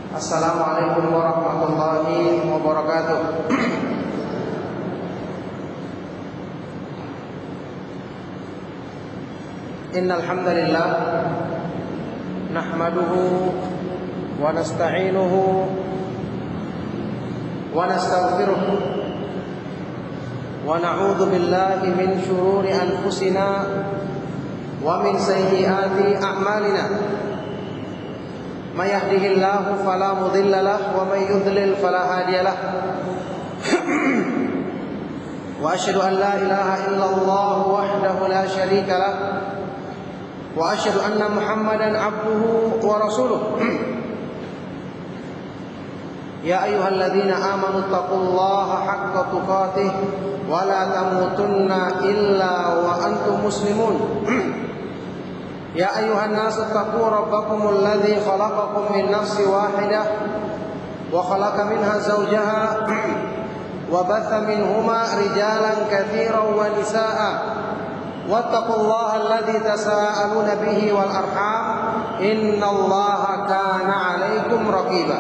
Assalamualaikum warahmatullahi wabarakatuh. Innal hamdalillah nahmaduhu wa nasta'inuhu wa nastaghfiruh wa na'udzu billahi min shururi anfusina wa min sayyiati a'malina. May yahdihillahu fala mudilla lahu wa may yudlil fala hadiya lahu. Wa asyhadu an la ilaha illallah wahdahu la syarika lahu wa asyhadu anna Muhammadan abduhu wa rasuluh. Ya ayyuhalladzina amanu taqullaha haqqa tuqatih wa la tamutunna illa wa antum muslimun. Ya ayuhan nasu taqu rabbakumul ladzi khalaqakum min nafsin wahidah wa khalaqa minha zawjaha wa batha minhuma rijalan katsiran wa nisaa'a wattaqullaha alladzi tasaaluna bihi wal arham innallaha kana 'alaikum raqiba.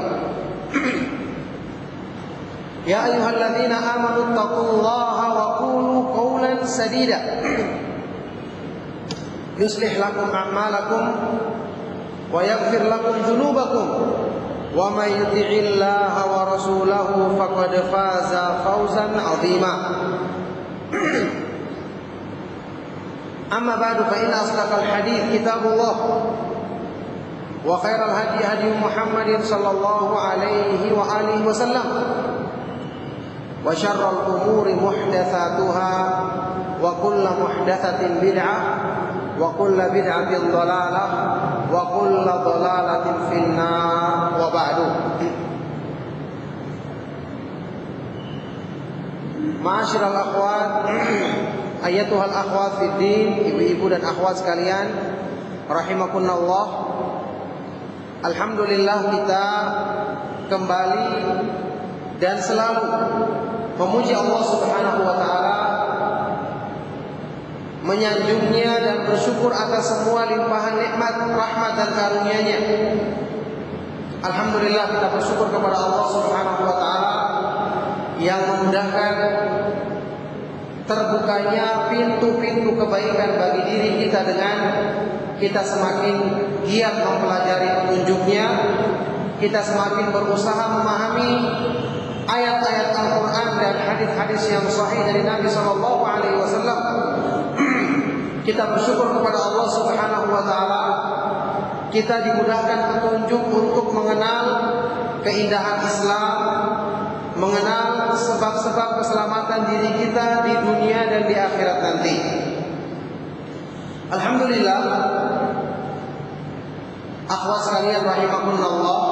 Ya ayyuhalladzina amanu taqullaha wa qulu qawlan sadida yuslih lakum a'malakum wa yaghfir lakum dzunubakum wa may yuti'illaha wa rasulahu faqad faza fawzan 'azima. Amma ba'du fa inna asdaqal hadits kitabullah wa khairal hadi hadi Muhammadin sallallahu alaihi wa alihi wasallam wa syarrul umuri muhdatsatuha wa kullu muhdatsatin bid'ah wa kullu bid'atin dhalalah wa kullu dhalalatin finnar wa ba'du. Ma'asyiral akhwat, ayatuhal akhwat fid din, ibu-ibu dan akhwat sekalian rahimakumullah. Alhamdulillah kita kembali dan selalu memuji Allah Subhanahu wa taala, menyanjungnya dan bersyukur atas semua limpahan nikmat, rahmat dan karunia-Nya. Alhamdulillah kita bersyukur kepada Allah Subhanahu wa taala yang memudahkan terbukanya pintu-pintu kebaikan bagi diri kita dengan kita semakin giat mempelajari petunjuk-Nya, kita semakin berusaha memahami ayat-ayat Al-Qur'an dan hadis-hadis yang sahih dari Nabi sallallahu alaihi wasallam. Kita bersyukur kepada Allah Subhanahu wa taala kita dimudahkan petunjuk untuk mengenal keindahan Islam, mengenal sebab-sebab keselamatan diri kita di dunia dan di akhirat nanti. Alhamdulillah, akhwat sekalian rahimakumullah,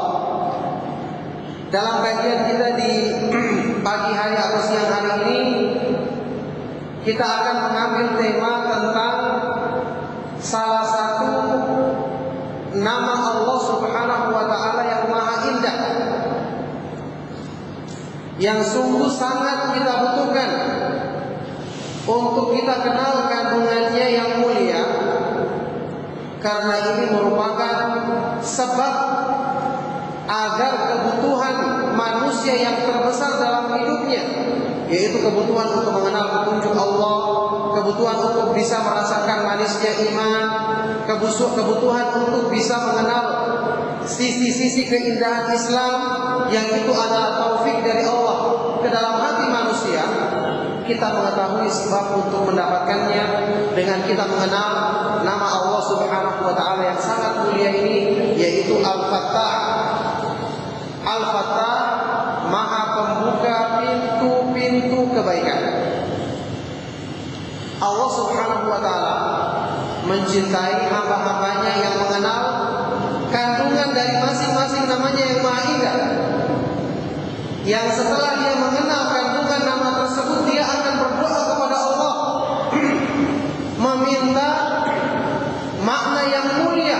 dalam kajian kita di pagi hari atau siang hari ini kita akan mengambil tema tentang salah satu nama Allah Subhanahu wa taala yang maha indah, yang sungguh sangat kita butuhkan untuk kita kenal kandungannya yang mulia, karena ini merupakan sebab agar kebutuhan manusia yang terbesar dalam hidupnya, yaitu kebutuhan untuk mengenal petunjuk Allah, kebutuhan untuk bisa merasakan manisnya iman, kebutuhan untuk bisa mengenal sisi-sisi keindahan Islam yang itu adalah taufik dari Allah ke dalam hati manusia. Kita mengetahui sebab untuk mendapatkannya dengan kita mengenal nama Allah Subhanahu wa taala yang sangat mulia ini, yaitu Al-Fattah. Al-Fattah, Maha Pembuka pintu-pintu kebaikan. Allah Subhanahu wa taala mencintai hamba-hambanya yang mengenal kandungan dari masing-masing namanya yang maha indah, yang setelah dia mengenal kandungan nama tersebut, dia akan berdoa kepada Allah meminta makna yang mulia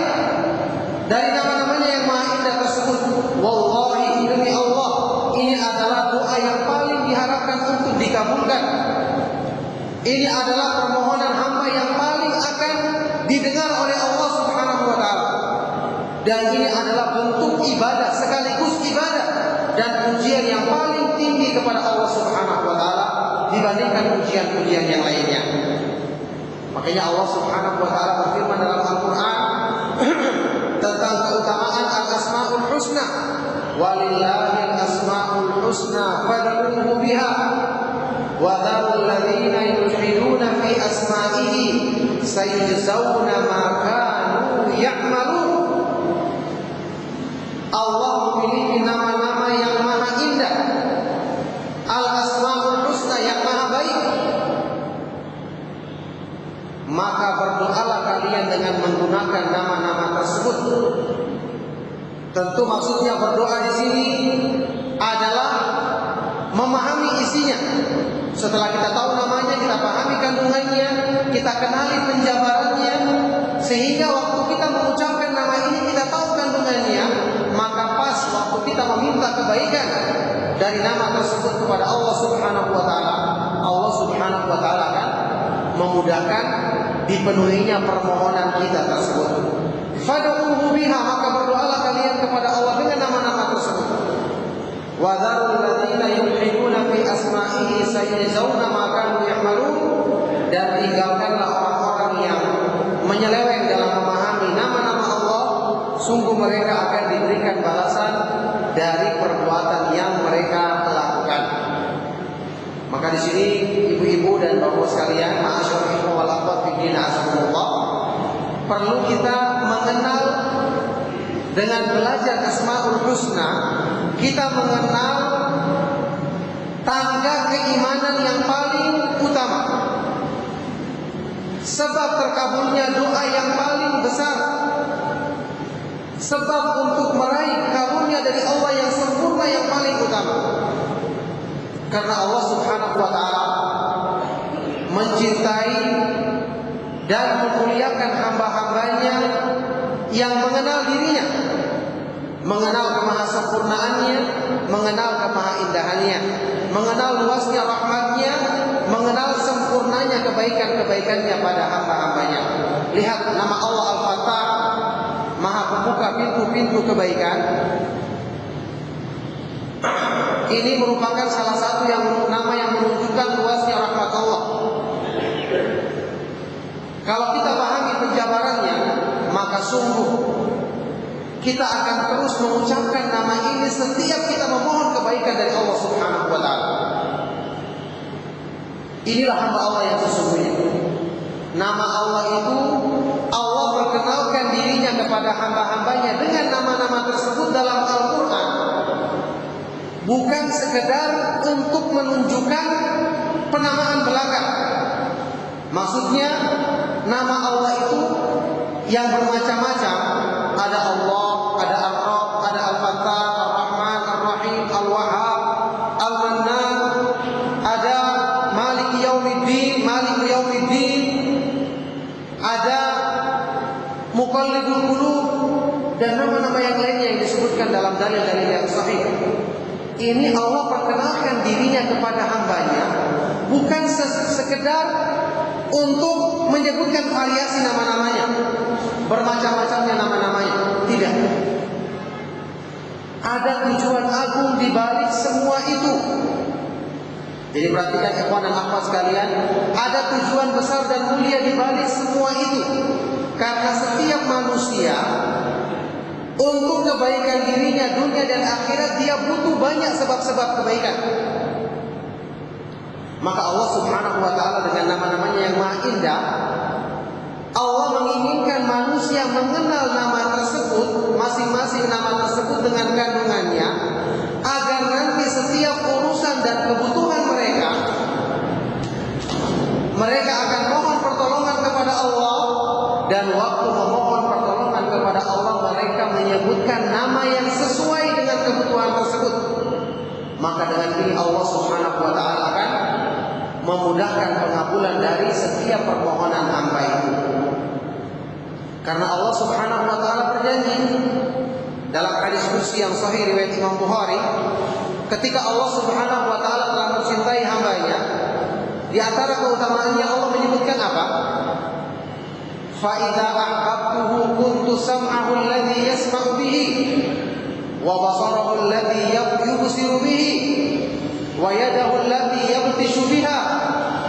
dari nama-namanya yang maha indah tersebut. Wallahi, demi Allah, ini adalah doa yang paling diharapkan untuk dikabulkan. Ini adalah permohonan hamba yang paling akan didengar oleh Allah Subhanahu wa taala. Dan ini adalah bentuk ibadah sekaligus dan pujian yang paling tinggi kepada Allah Subhanahu wa taala dibandingkan pujian-pujian yang lainnya. Makanya Allah Subhanahu wa taala berfirman dalam Al-Qur'an tentang keutamaan al-asmaul husna. Walillahil asmaul husna fad'uhu biha wa dzarul ladzina yulhiduna fi asma'ihi sayujzauna ma kanu ya'malun. Allah memiliki nama-nama yang maha indah, al-asmaul husna, yang maha baik. Maka berdoalah kalian dengan menggunakan nama-nama tersebut. Tentu maksudnya berdoa di sini adalah memahami isinya. Setelah kita tahu namanya, kita pahami kandungannya, kita kenali penjabarannya, sehingga waktu kita mengucapkan nama ini kita tahu kandungannya, maka pas waktu kita meminta kebaikan dari nama tersebut kepada Allah Subhanahu wa taala, Allah Subhanahu wa taala akan memudahkan dipenuhinya permohonan kita tersebut. Fad'uhu biha, maka berdoalah kalian kepada Allah dengan nama-nama tersebut. Wa dzarul ladzina yulhiduna fi asma'ihi sayujzauna ma kanu ya'malun, dan tinggalkanlah orang-orang yang menyeleweng dalam memahami nama-nama Allah, sungguh mereka akan diberikan balasan dari perbuatan yang mereka lakukan. Maka di sini ibu-ibu dan bapak sekalian, ma'asyiral ikhwah wal akhwat fi din azakumullah, perlu kita mengenal dengan belajar Asmaul Husna, kita mengenal tangga keimanan yang paling utama, sebab terkabulnya doa yang paling besar, sebab untuk meraih karunia dari Allah yang sempurna yang paling utama. Karena Allah Subhanahu wa taala mencintai dan memuliakan hamba-hambanya yang mengenal dirinya, mengenal kemahasempurnaannya, mengenal kemahaindahannya, mengenal luasnya rahmatnya, mengenal sempurnanya kebaikan-kebaikannya pada hamba-hambanya. Lihat nama Allah Al-Fatah, Maha Pembuka pintu-pintu kebaikan. Ini merupakan salah satu nama yang menunjukkan luasnya rahmat Allah. Kalau kita pahami penjabarannya, maka sungguh kita akan terus mengucapkan nama ini setiap kita memohon kebaikan dari Allah Subhanahu wa taala. Inilah hamba Allah yang sesungguhnya. Nama Allah itu, Allah perkenalkan dirinya kepada hamba-hambanya dengan nama-nama tersebut dalam Al-Quran, bukan sekedar untuk menunjukkan penamaan belaka. Maksudnya nama Allah itu yang bermacam-macam. Ada Allah, ada Ar-Rabb, ada Al-Fatah, Ar-Rahman, Ar-Rahim, Al-Wahhab, Al-Mannan, ada Malik Yaumiddin, Malik Yaumiddin, ada Muqallibul Qulub, dan nama-nama yang lainnya yang disebutkan dalam dalil-dalil yang sahih. Ini Allah perkenalkan dirinya kepada hambanya, bukan sekedar untuk menyebutkan variasi nama-namanya, bermacam-macamnya nama-namanya. Tidak. Ada tujuan agung di balik semua itu. Jadi perhatikan ikhwan dan akhwat sekalian, ada tujuan besar dan mulia di balik semua itu. Karena setiap manusia untuk kebaikan dirinya dunia dan akhirat, dia butuh banyak sebab-sebab kebaikan. Maka Allah Subhanahu wa taala dengan nama-namanya yang maha indah, Allah menginginkan manusia mengenal nama tersebut, masing-masing nama tersebut dengan kandungannya, agar nanti setiap urusan dan kebutuhan mereka akan mohon pertolongan kepada Allah, dan waktu memohon pertolongan kepada Allah mereka menyebutkan nama yang sesuai dengan kebutuhan tersebut. Maka dengan ini Allah Subhanahu wa taala akan memudahkan pengabulan dari setiap permohonan hamba itu. Karena Allah Subhanahu wa taala berjanji dalam hadis qudsi yang sahih riwayat Imam Bukhari, ketika Allah Subhanahu wa taala telah mencintai hambanya, di antara keutamaannya Allah menyebutkan apa? Fa idza ahbabtuhu kuntu sam'ahu alladhi yasma'u bihi wa basarahu alladhi yubsiru bihi, wa yadahu allati yabtishu biha,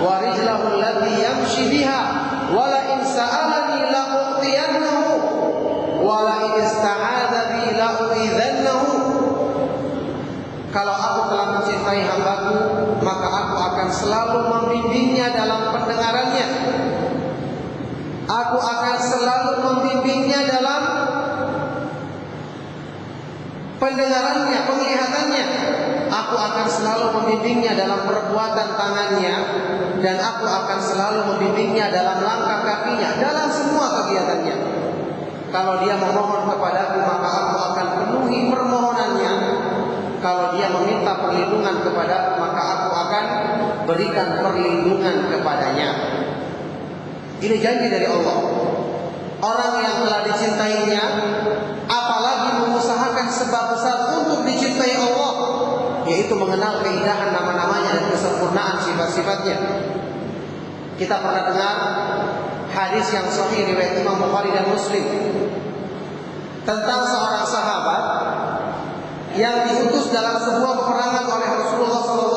wa rijlahu allati yamshi biha, wa la in sa'alani la u'tiyannahu, wa la in ista'adha bi la u'idhannahu. Kalau aku telah mencintai hambaku, maka aku akan selalu membimbingnya dalam pendengarannya. Aku akan selalu membimbingnya dalam pendengarannya, penglihatannya. Aku akan selalu membimbingnya dalam perbuatan tangannya, dan aku akan selalu membimbingnya dalam langkah kakinya, dalam semua kegiatannya. Kalau dia memohon kepadaku, maka aku akan penuhi permohonannya. Kalau dia meminta perlindungan kepadaku, maka aku akan berikan perlindungan kepadanya. Ini janji dari Allah. Orang yang telah dicintainya, apalagi mengusahakan sebab besar untuk dicintai Allah, yaitu mengenal keindahan nama-namanya dan kesempurnaan sifat-sifatnya. Kita pernah dengar hadis yang sahih riwayat Imam Bukhari dan Muslim tentang seorang sahabat yang diutus dalam sebuah peperangan oleh Rasulullah SAW.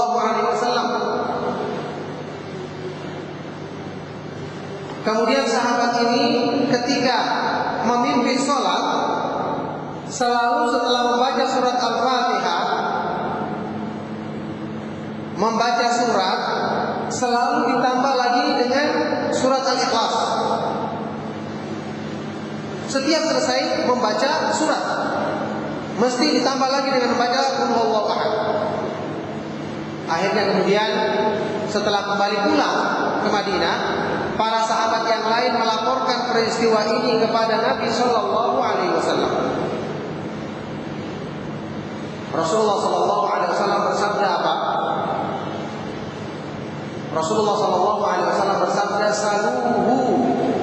Kemudian sahabat ini ketika memimpin sholat, selalu setelah membaca surat Al-Fatihah, membaca surat, selalu ditambah lagi dengan surat Al-Ikhlas. Setiap selesai membaca surat, mesti ditambah lagi dengan membaca Qul Huwallahu Ahad. Akhirnya kemudian setelah kembali pulang ke Madinah, para sahabat yang lain melaporkan peristiwa ini kepada Nabi Shallallahu Alaihi Wasallam. Rasulullah Shallallahu Alaihi Wasallam bersabda apa? Rasulullah Shallallahu Alaihi Wasallam bersabda, "Saluhu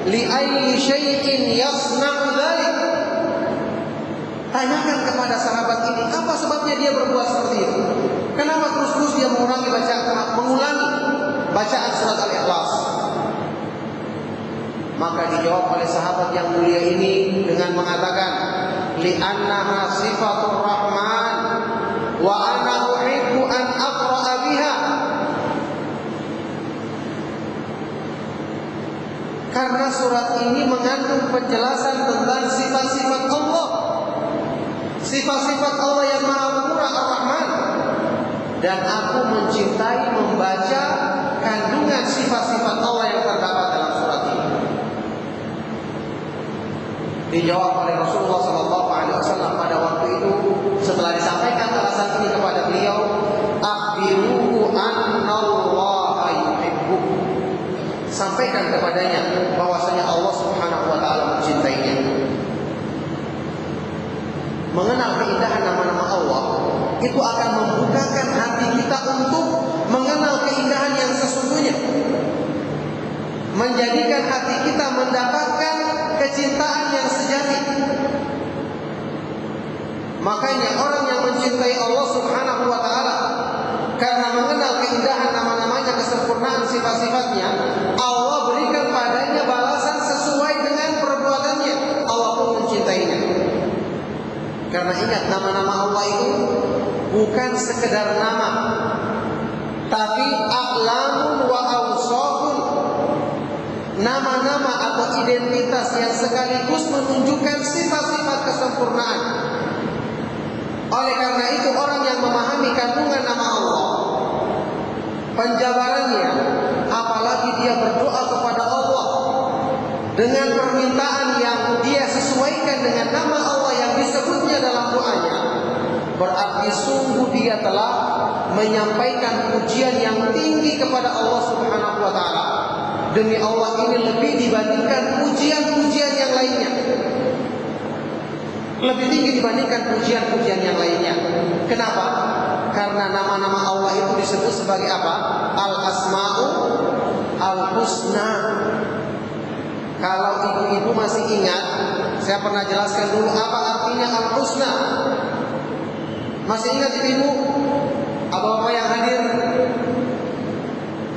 li ayyi syai'in yasna'u dzalik." Tanyakan kepada sahabat ini, apa sebabnya dia berbuat seperti itu? Kenapa terus-terus dia mengulangi bacaan surat Al-Ikhlas? Maka dijawab oleh sahabat yang mulia ini dengan mengatakan, li'annaha sifatur rahman wa ana uhibbu an aqra'a biha. Karena surat ini mengandung penjelasan tentang sifat-sifat Allah, sifat-sifat Allah yang Maha Murah Ar-Rahman, dan aku mencintai membaca kandungan sifat-sifat Allah yang terdapat dalam surat ini. Dijawab oleh Rasulullah SAW pada waktu itu setelah disampaikan alasan ini kepada beliau, akhbiruhu annallaha yuhibbuh. Sampaikan kepadanya bahwasanya Allah Subhanahu wa taala mencintainya. Mengenal keindahan nama-nama Allah itu akan membukakan hati kita untuk mengenal keindahan yang sesungguhnya, menjadikan hati kita mendapatkan kecintaan yang sejati. Makanya orang yang mencintai Allah Subhanahu wa taala karena mengenal keindahan nama-namanya, kesempurnaan sifat-sifatnya, Allah berikan padanya balasan sesuai dengan perbuatannya. Allah pun mencintainya. Karena ingat, nama-nama Allah itu bukan sekedar nama, tapi a'lamun wa awsafun, nama-nama atau identitas yang sekaligus menunjukkan sifat-sifat kesempurnaan. Oleh karena itu, orang yang memahami kandungan nama Allah, penjabarannya, apalagi dia berdoa kepada Allah dengan permintaan yang dia sesuaikan dengan nama Allah yang disebutnya dalam doanya, berarti sungguh dia telah menyampaikan pujian yang tinggi kepada Allah Subhanahu wa taala. Demi Allah, ini lebih dibandingkan pujian-pujian yang lainnya. Lebih tinggi dibandingkan pujian-pujian yang lainnya. Kenapa? Karena nama-nama Allah itu disebut sebagai apa? Al-Asma'u Al-Husna. Kalau ibu-ibu masih ingat, saya pernah jelaskan dulu apa artinya Al-Husna. Masih ingat ibu-ibu? Apa-apa yang hadir?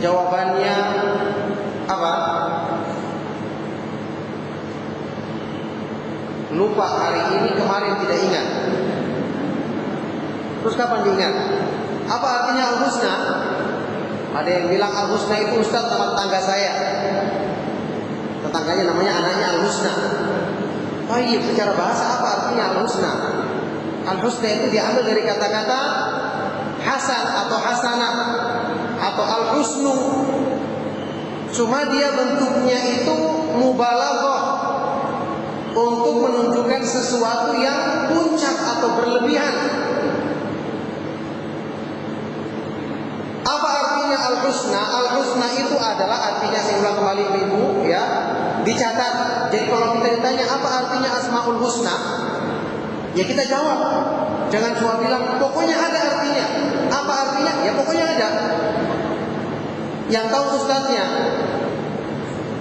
Jawabannya apa? Lupa hari ini, kemarin tidak ingat. Terus kapan diingat? Apa artinya al-husna? Ada yang bilang al-husna itu Ustaz nama tetangga saya. Tetangganya namanya anaknya al-husna. Baik, secara bahasa apa artinya al-husna? Al-husna itu diambil dari kata-kata hasan atau hasanah atau al-husnu. Cuma dia bentuknya itu mubalaghah, untuk menunjukkan sesuatu yang puncak atau berlebihan. Apa artinya al-husna? Al-husna itu adalah artinya, saya ulang kembali ibu ya, dicatat. Jadi kalau kita ditanya apa artinya asmaul husna, ya kita jawab. Jangan cuma bilang pokoknya ada artinya. Apa artinya? Ya pokoknya ada. Yang tahu ustadznya.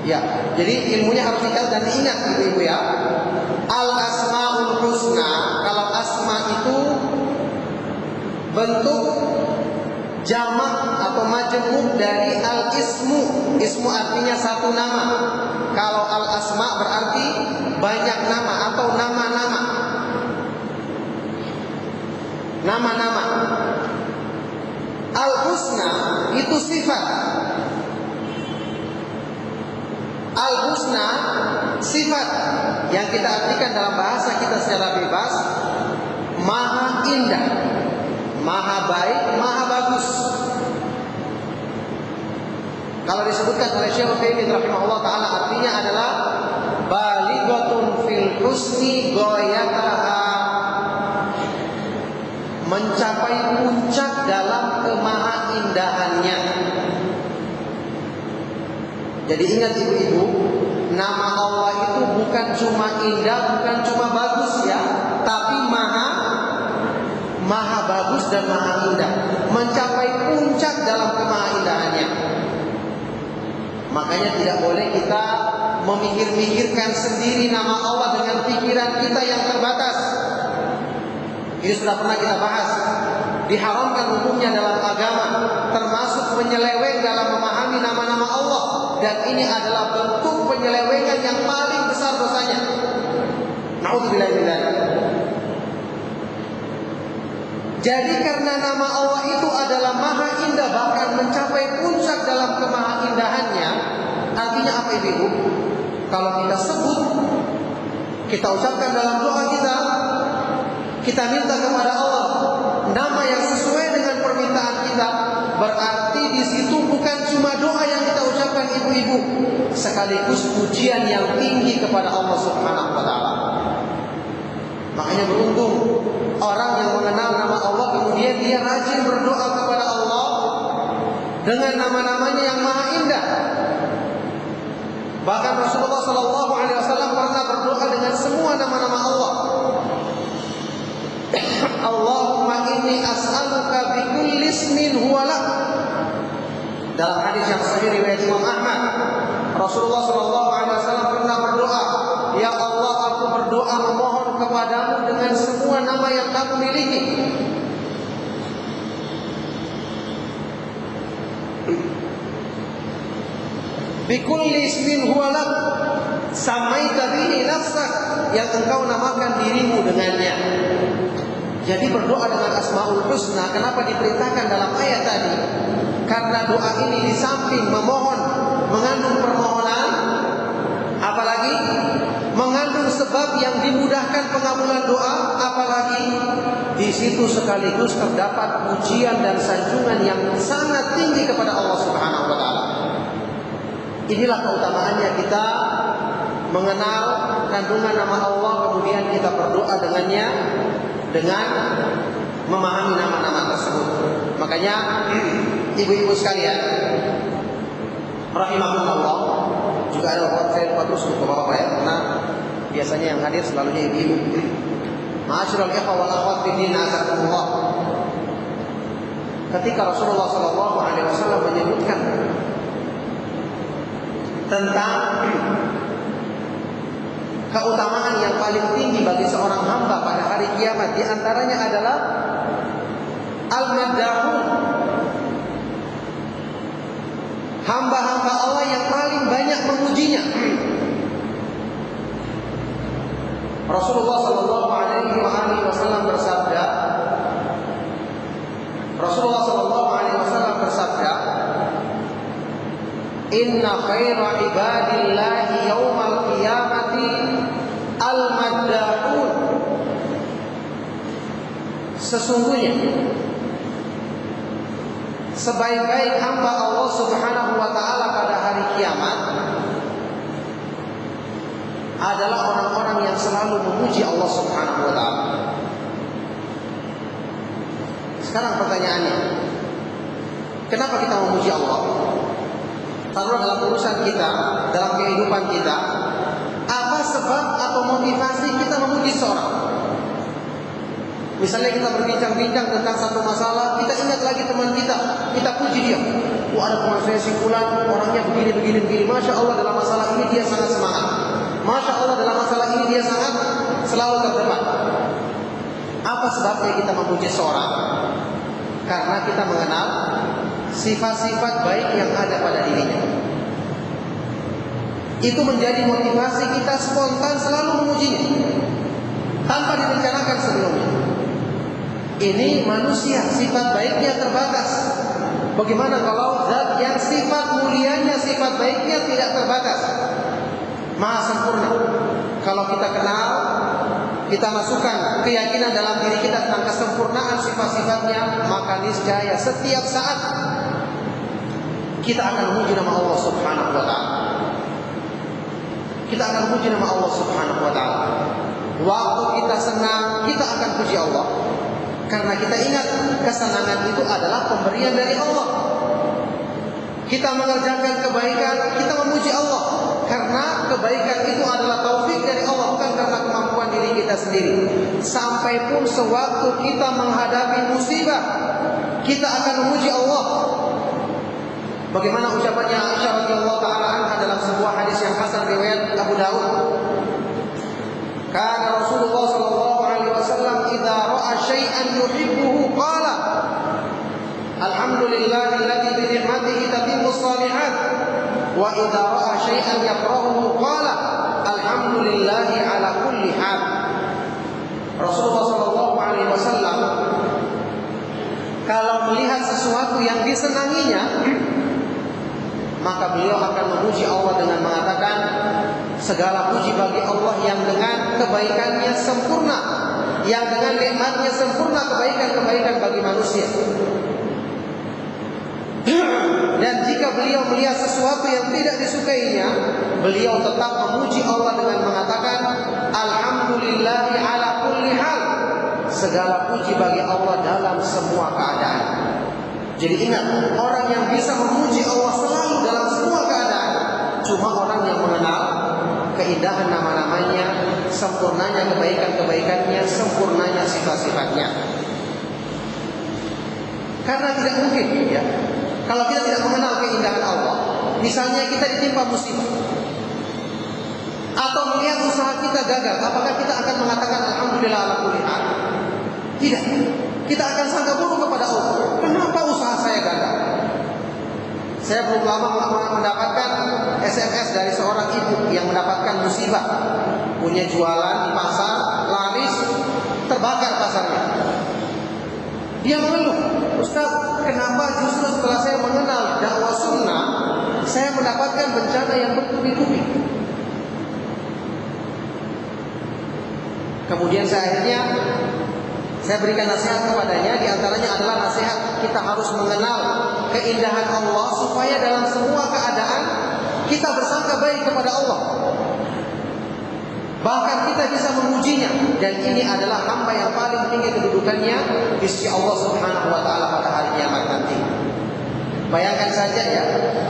Ya, jadi ilmunya harus dicatat dan diingat ibu-ibu ya. Al-asmaul husna, kalau asma itu bentuk jamak atau majemuk dari al-ismu. Ismu artinya satu nama. Kalau al-asma berarti banyak nama atau nama-nama. Nama-nama. Al-husna itu sifat. Al-husna sifat yang kita artikan dalam bahasa kita secara bebas, maha indah, maha baik, maha bagus. Kalau disebutkan oleh Syekh Utsaimin rahimahullah taala, artinya adalah balighatun fil husni ghayataha, mencapai puncak dalam kemahaindahannya. Jadi ingat ibu-ibu, nama Allah itu bukan cuma indah, bukan cuma bagus ya, tapi maha bagus dan maha indah, mencapai puncak dalam kemahaindahannya. Makanya tidak boleh kita memikir-mikirkan sendiri nama Allah dengan pikiran kita yang terbatas. Ini sudah pernah kita bahas. Diharamkan hukumnya dalam agama, termasuk penyeleweng dalam memahami nama-nama Allah. Dan ini adalah bentuk penyelewengan yang paling besar dosanya. Na'udzubillah min dzalik. Jadi karena nama Allah itu adalah maha indah, bahkan mencapai puncak dalam kemahaindahannya. Artinya apa ibu? Kalau kita sebut, kita ucapkan dalam doa kita minta kepada Allah nama yang sesuai dengan permintaan kita, berarti di situ bukan cuma doa yang kita ucapkan ibu-ibu, sekaligus pujian yang tinggi kepada Allah Subhanahu wa taala. Makanya beruntung orang yang mengenal nama Allah kemudian dia rajin berdoa kepada Allah dengan nama-namanya yang maha indah. Bahkan Rasulullah sallallahu alaihi wasallam pernah berdoa dengan semua nama-nama Allah. Allahumma inni as'aluka bi kulli ismin huwa lak. Dalam hadis yang sahih riwayat Imam Ahmad, Rasulullah sallallahu alaihi wasallam pernah berdoa, "Ya Allah, aku berdoa memohon kepadamu dengan semua nama yang kamu miliki." Bi kulli ismin huwa lak, samaita bihi nafsak, yang engkau namakan dirimu dengannya. Jadi berdoa dengan Asmaul Husna, kenapa diperintahkan dalam ayat tadi? Karena doa ini di samping memohon, mengandung permohonan, apalagi mengandung sebab yang dimudahkan pengabulan doa, apalagi di situ sekaligus terdapat pujian dan sanjungan yang sangat tinggi kepada Allah Subhanahu wa taala. Inilah keutamaannya kita mengenal kandungan nama Allah, kemudian kita berdoa dengannya dengan memahami nama-nama tersebut. Makanya ibu-ibu sekalian rahimahumullah, juga ada saya lupa terus untuk bapak ya, karena biasanya yang hadir selalunya ibu-ibu. Ma'asyiral ikhwah wal akhwat fi din, azakumullah. Ketika Rasulullah sallallahu alaihi wasallam menyebutkan tentang keutamaan yang paling tinggi bagi seorang hamba pada hari kiamat, di antaranya adalah al-maddahun, hamba-hamba Allah yang paling banyak memujinya. Rasulullah sallallahu alaihi wasallam bersabda, Inna khaira ibadillahi yawmal qiyamati al-madda'un. Sesungguhnya sebaik-baik hamba Allah Subhanahu wa ta'ala pada hari kiamat adalah orang-orang yang selalu memuji Allah Subhanahu wa ta'ala. Sekarang pertanyaannya, kenapa kita memuji Allah? Taruhlah dalam urusan kita, dalam kehidupan kita, apa sebab atau motivasi kita memuji seorang? Misalnya kita berbincang-bincang tentang satu masalah, kita ingat lagi teman kita puji dia. Wah, ada teman saya si fulan, orangnya begini. Masya Allah dalam masalah ini dia sangat semangat. Masya Allah dalam masalah ini dia sangat selalu terdepan. Apa sebabnya kita memuji seorang? Karena kita mengenal sifat-sifat baik yang ada pada dirinya. Itu menjadi motivasi kita spontan selalu memujinya, tanpa direncanakan sebelumnya. Ini manusia, sifat baiknya terbatas. Bagaimana kalau zat yang sifat mulianya, sifat baiknya tidak terbatas, maha sempurna? Kalau kita kenal, kita masukkan keyakinan dalam diri kita tentang kesempurnaan sifat-sifatnya, maka niscaya setiap saat kita akan memuji nama Allah Subhanahu wa ta'ala. Kita akan memuji nama Allah Subhanahu wa ta'ala. Waktu kita senang, kita akan puji Allah, karena kita ingat kesenangan itu adalah pemberian dari Allah. Kita mengerjakan kebaikan, kita memuji Allah, karena kebaikan itu adalah taufik dari Allah, bukan karena kemampuan diri kita sendiri. Sampai pun sewaktu kita menghadapi musibah, kita akan memuji Allah. Bagaimana ucapannya Aisyah radhiyallahu taala anha dalam sebuah hadis yang hasan riwayat Abu Daud. Kana Rasulullah sallallahu alaihi wasallam idza ra'a syai'an yuhibbuhu qala alhamdulillahilladzi bi ni'matihi tatimmu shalihat wa idza ra'a syai'an yakrahuhu qala alhamdulillahi ala kulli hal. Rasulullah sallallahu alaihi wasallam kalau melihat sesuatu yang disenanginya, maka beliau akan memuji Allah dengan mengatakan, segala puji bagi Allah yang dengan kebaikannya sempurna, yang dengan nikmatnya sempurna kebaikan-kebaikan bagi manusia. Dan jika beliau melihat sesuatu yang tidak disukainya, beliau tetap memuji Allah dengan mengatakan, alhamdulillahi ala kulli hal. Segala puji bagi Allah dalam semua keadaan. Jadi ingat, orang yang bisa memuji Allah selalu dalam semua keadaan cuma orang yang mengenal keindahan nama-namanya, sempurnanya kebaikan-kebaikannya, sempurnanya sifat-sifatnya. Karena tidak mungkin ya, kalau kita tidak mengenal keindahan Allah, misalnya kita ditimpa musibah atau melihat usaha kita gagal, apakah kita akan mengatakan alhamdulillah ala kulli hal? Tidak. Kita akan sangka buruk kepada Allah. Kenapa usaha saya gagal? Saya belum lama mendapatkan SMS dari seorang ibu yang mendapatkan musibah. Punya jualan di pasar, laris, terbakar pasarnya. Dia mengeluh, Ustaz, kenapa justru setelah saya mengenal dakwah sunnah, saya mendapatkan bencana yang bertubi-tubi? Kemudian saya berikan nasihat kepadanya, diantaranya adalah nasihat kita harus mengenal keindahan Allah supaya dalam semua keadaan kita bersangka baik kepada Allah. Bahkan kita bisa memujinya, dan ini adalah hamba yang paling tinggi kedudukannya di sisi Allah Subhanahu wa taala pada hari kiamat nanti. Bayangkan saja ya,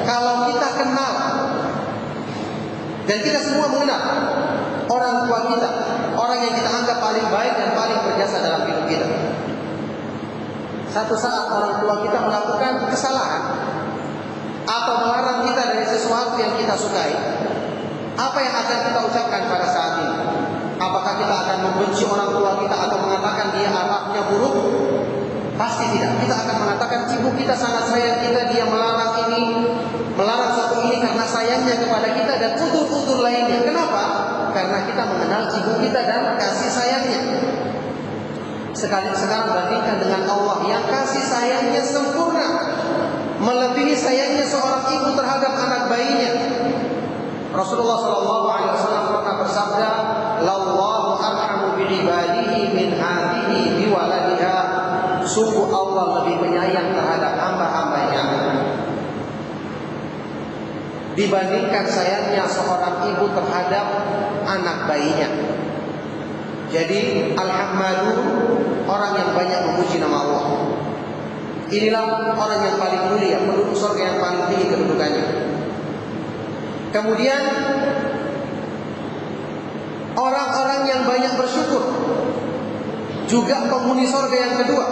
kalau kita kenal dan kita semua mengenal orang tua kita, orang yang kita anggap paling baik dan paling berjasa dalam hidup kita. Satu saat orang tua kita melakukan kesalahan atau melarang kita dari sesuatu yang kita sukai, apa yang akan kita ucapkan pada saat ini? Apakah kita akan membenci orang tua kita atau mengatakan dia akhlaknya buruk? Pasti tidak. Kita akan mengatakan ibu kita sangat sayang kita, dia melarang ini, melarang suatu ini karena sayangnya kepada kita dan utur-utur lainnya. Kenapa? Karena kita mengenal ibu kita dan kasih sayangnya. Sekarang bandingkan dengan Allah yang kasih sayangnya sempurna. melebihi sayangnya seorang ibu terhadap anak bayinya. Rasulullah SAW pernah bersabda, "Lallahu arhamu bi'ibadihi min hadhihi biwaladiha." Sungguh Allah lebih penyayang terhadap hamba-hambanya dibandingkan sayangnya seorang ibu terhadap anak bayinya. Jadi al-hamdalun, orang yang banyak memuji nama Allah. Inilah orang yang paling mulia, penduduk surga yang paling tinggi kedudukannya. Kemudian orang-orang yang banyak bersyukur juga penghuni surga yang kedua.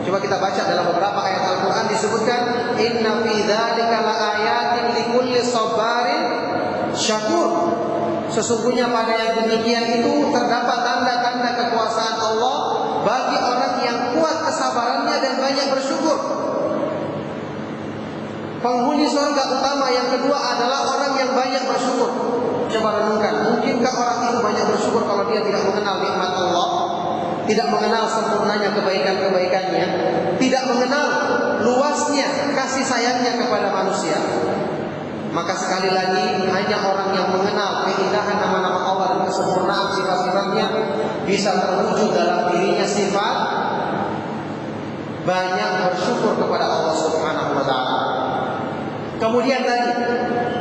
Coba kita baca dalam beberapa ayat Al-Quran disebutkan, inna fi dzalika laayatin likulli sabarin syakur. Sesungguhnya pada yang demikian itu terdapat tanda-tanda kekuasaan Allah bagi orang yang kuat kesabarannya dan banyak bersyukur. Penghuni surga utama yang kedua adalah orang yang banyak bersyukur. Coba renungkan, mungkinkah orang itu banyak bersyukur kalau dia tidak mengenal nikmat Allah, tidak mengenal sempurnanya kebaikan-kebaikannya, tidak mengenal luasnya kasih sayangnya kepada manusia? Maka sekali lagi, hanya orang yang mengenal keindahan nama-nama Allah dan kesempurnaan sifat-sifatnya bisa terwujud dalam dirinya sifat banyak bersyukur kepada Allah Subhanahu wa taala. Kemudian tadi,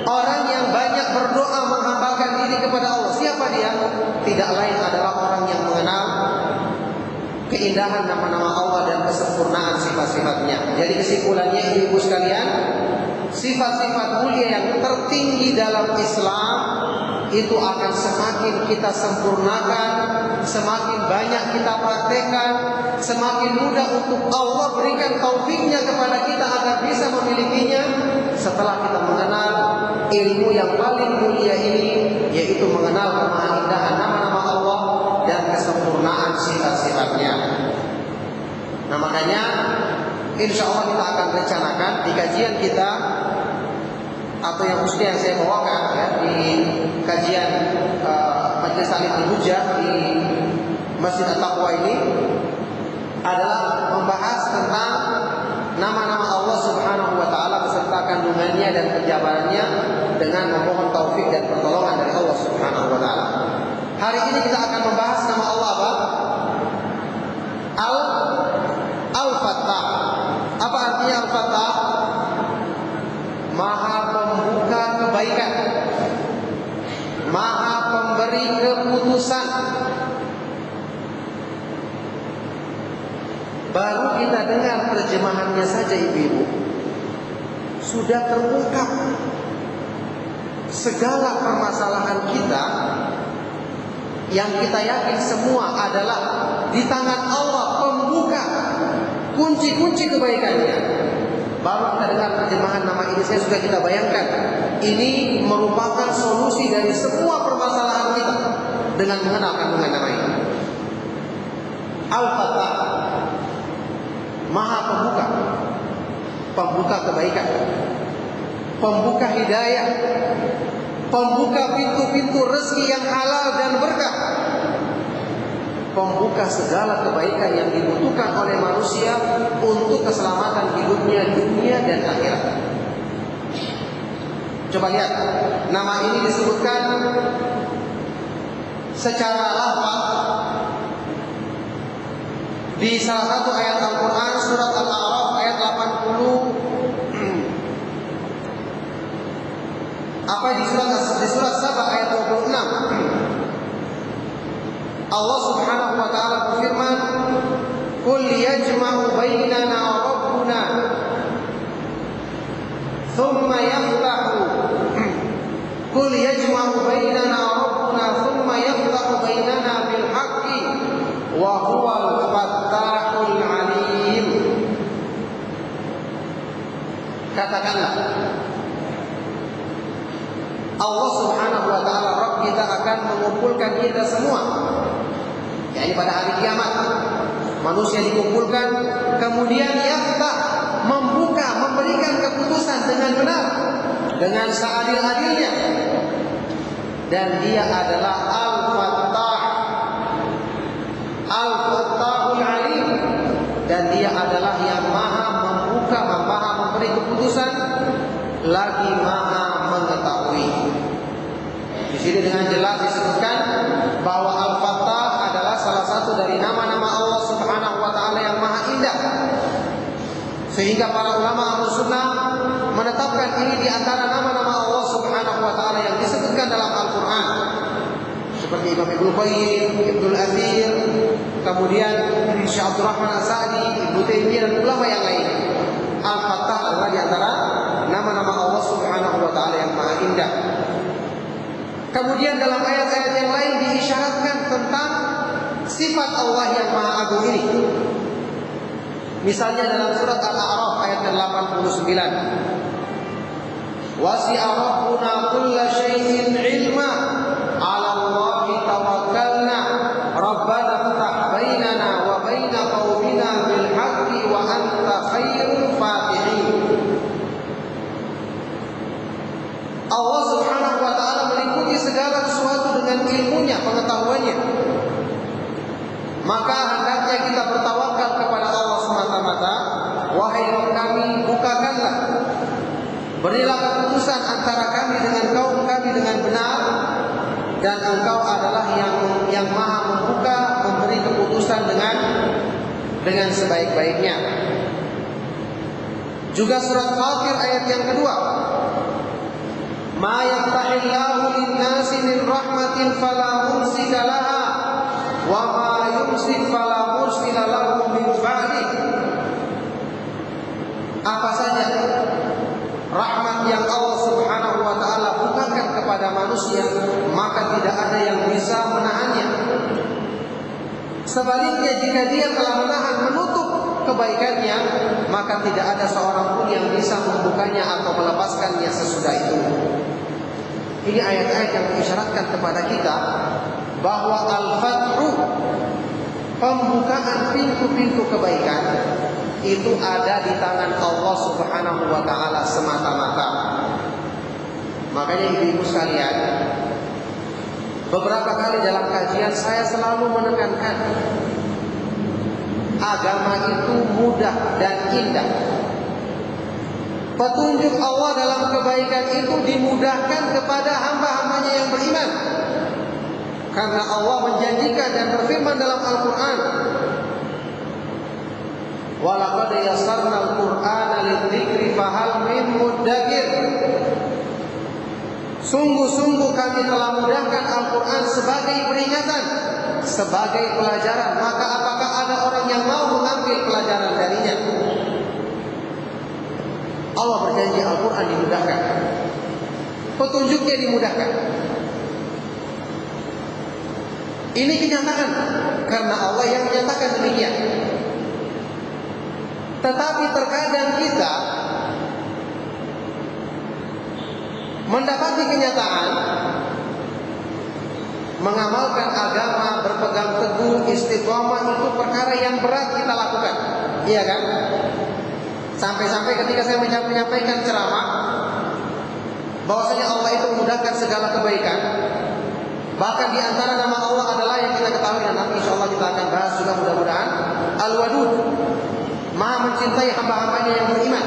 orang yang banyak berdoa menghambakan diri kepada Allah. Siapa dia? Tidak lain adalah orang yang mengenal keindahan nama-nama Allah dan kesempurnaan sifat-sifatnya. Jadi kesimpulannya, ibu sekalian, sifat-sifat mulia yang tertinggi dalam Islam itu akan semakin kita sempurnakan, semakin banyak kita praktekkan, semakin mudah untuk Allah berikan taufiknya kepada kita agar bisa memilikinya setelah kita mengenal ilmu yang paling mulia ini, yaitu mengenal kemahanindahan nama-nama Allah dan kesempurnaan sifat-sifatnya. Nah, makanya insya Allah kita akan rencanakan di kajian kita, atau yang khususnya yang saya bawakan ya, di kajian Majelis Taklim Al-Hujjah di Masjid At-Taqwa ini adalah membahas tentang nama-nama Allah Subhanahu wa taala beserta kandungannya dan penjabarannya dengan memohon taufik dan pertolongan dari Allah Subhanahu wa taala. Hari ini kita akan membahas nama Allah apa? Al-Fattah. Apa artinya Al-Fattah? Maha pembuka kebaikan, Maha pemberi keputusan. Baru kita dengar terjemahannya saja ibu-ibu, sudah terungkap segala permasalahan kita yang kita yakin semua adalah di tangan Allah pembuka kunci-kunci kebaikannya. Baru kita dengar terjemahan nama ini, saya sudah kita bayangkan ini merupakan solusi dari semua permasalahan kita dengan mengenal kandungan nama ini. Al-Fattah, Maha pembuka, pembuka kebaikan, pembuka hidayah, pembuka pintu-pintu rezeki yang halal dan berkah, pembuka segala kebaikan yang dibutuhkan oleh manusia untuk keselamatan hidupnya dunia dan akhirat. Coba lihat, nama ini disebutkan secara lafaz di salah satu ayat Al-Quran, surat Al-A'raf ayat 80. Apa di surat Sabah ayat 26. Allah Subhanahu wa taala berfirman, "Qul yajma'u bainana rabbuna thumma yaftahu." Qul yajma'u bainana rabbuna thumma yaftahu bainana bil haqqi wa huwal fattahul alim. Katakanlah, Allah Subhanahu wa taala Rabb kita akan mengumpulkan kita semua, yakni pada hari kiamat manusia dikumpulkan, kemudian yaftah, membuka, memberikan keputusan dengan benar, dengan seadil-adilnya, dan dia adalah Al-Fattah, Al-Fattahul Alim, dan dia adalah yang maha membuka, maha memberi Jadi dengan jelas disebutkan bahwa Al-Fattah adalah salah satu dari nama-nama Allah Subhanahu wa taala yang maha indah. Sehingga para ulama Ahlus Sunnah menetapkan ini di antara nama-nama Allah Subhanahu wa taala yang disebutkan dalam Al-Qur'an. Seperti Imam Ibnu Qayyim, Ibnu Al-Athir, kemudian Syekh Abdul Rahman As-Sa'di, Ibnu Taimiyah dan ulama yang lain. Al-Fattah adalah di antara nama-nama Allah Subhanahu wa taala yang maha indah. Kemudian dalam ayat-ayat yang lain diisyaratkan tentang sifat Allah yang maha agung ini. Misalnya dalam surat Al-A'raf ayat 89. Wasi'a rabbuna kulla syai'in 'ilma 'ala Allahi tawakkalna rabbana ftah bainana wa baina qaumina bil haqqi wa anta khairul fatihin. Allah Subhanahu wa taala meliputi segala sesuatu dengan ilmunya, pengetahuannya. Maka hendaknya kita bertawakal kepada Allah semata-mata. Wahai Rabb kami, bukakanlah, berilah keputusan antara kami dengan kaum kami dengan benar, dan Engkau adalah yang maha membuka, memberi keputusan dengan sebaik-baiknya. Juga surat Fatir ayat yang kedua. Ma yaftahillahu lin-nasi min rahmatin fala mumsika laha wa ma yumsik fala mursila lahu min ba'di. Apa saja rahmat yang Allah Subhanahu wa taala bukakan kepada manusia, maka tidak ada yang bisa menahannya. Sebaliknya jika dia telah menahan, menutup kebaikannya, maka tidak ada seorang pun yang bisa membukanya atau melepaskannya sesudah itu. Ini ayat-ayat yang mengisyaratkan kepada kita bahwa Al-Fathu, pembukaan pintu-pintu kebaikan, itu ada di tangan Allah Subhanahu wa taala semata-mata. Makanya ibu-ibu sekalian, beberapa kali dalam kajian saya selalu menekankan agama itu mudah dan indah. Petunjuk Allah dalam kebaikan itu dimudahkan kepada hamba-hambanya yang beriman. Karena Allah menjanjikan dan berfirman dalam Al-Quran, وَلَقَدْ يَسَّرْنَا الْقُرْآنَ لِلذِّكْرِ فَهَلْ مِن مُّدَّكِرٍ. Sungguh-sungguh kami telah mudahkan Al-Quran sebagai peringatan, sebagai pelajaran. Maka apakah ada orang yang mau mengambil pelajaran darinya? Allah berjanji Al-Quran dimudahkan, petunjuknya dimudahkan. Ini kenyataan, karena Allah yang menyatakan demikian. Tetapi terkadang kita mendapati kenyataan, mengamalkan agama, berpegang teguh, istiqomah itu perkara yang berat kita lakukan, iya kan? Sampai-sampai ketika saya menyampaikan ceramah bahwasanya Allah itu memudahkan segala kebaikan, bahkan di antara nama Allah adalah yang kita ketahui dan nanti insya Allah kita akan bahas juga mudah-mudahan, Al-Wadud, Maha mencintai hamba-hambanya yang beriman.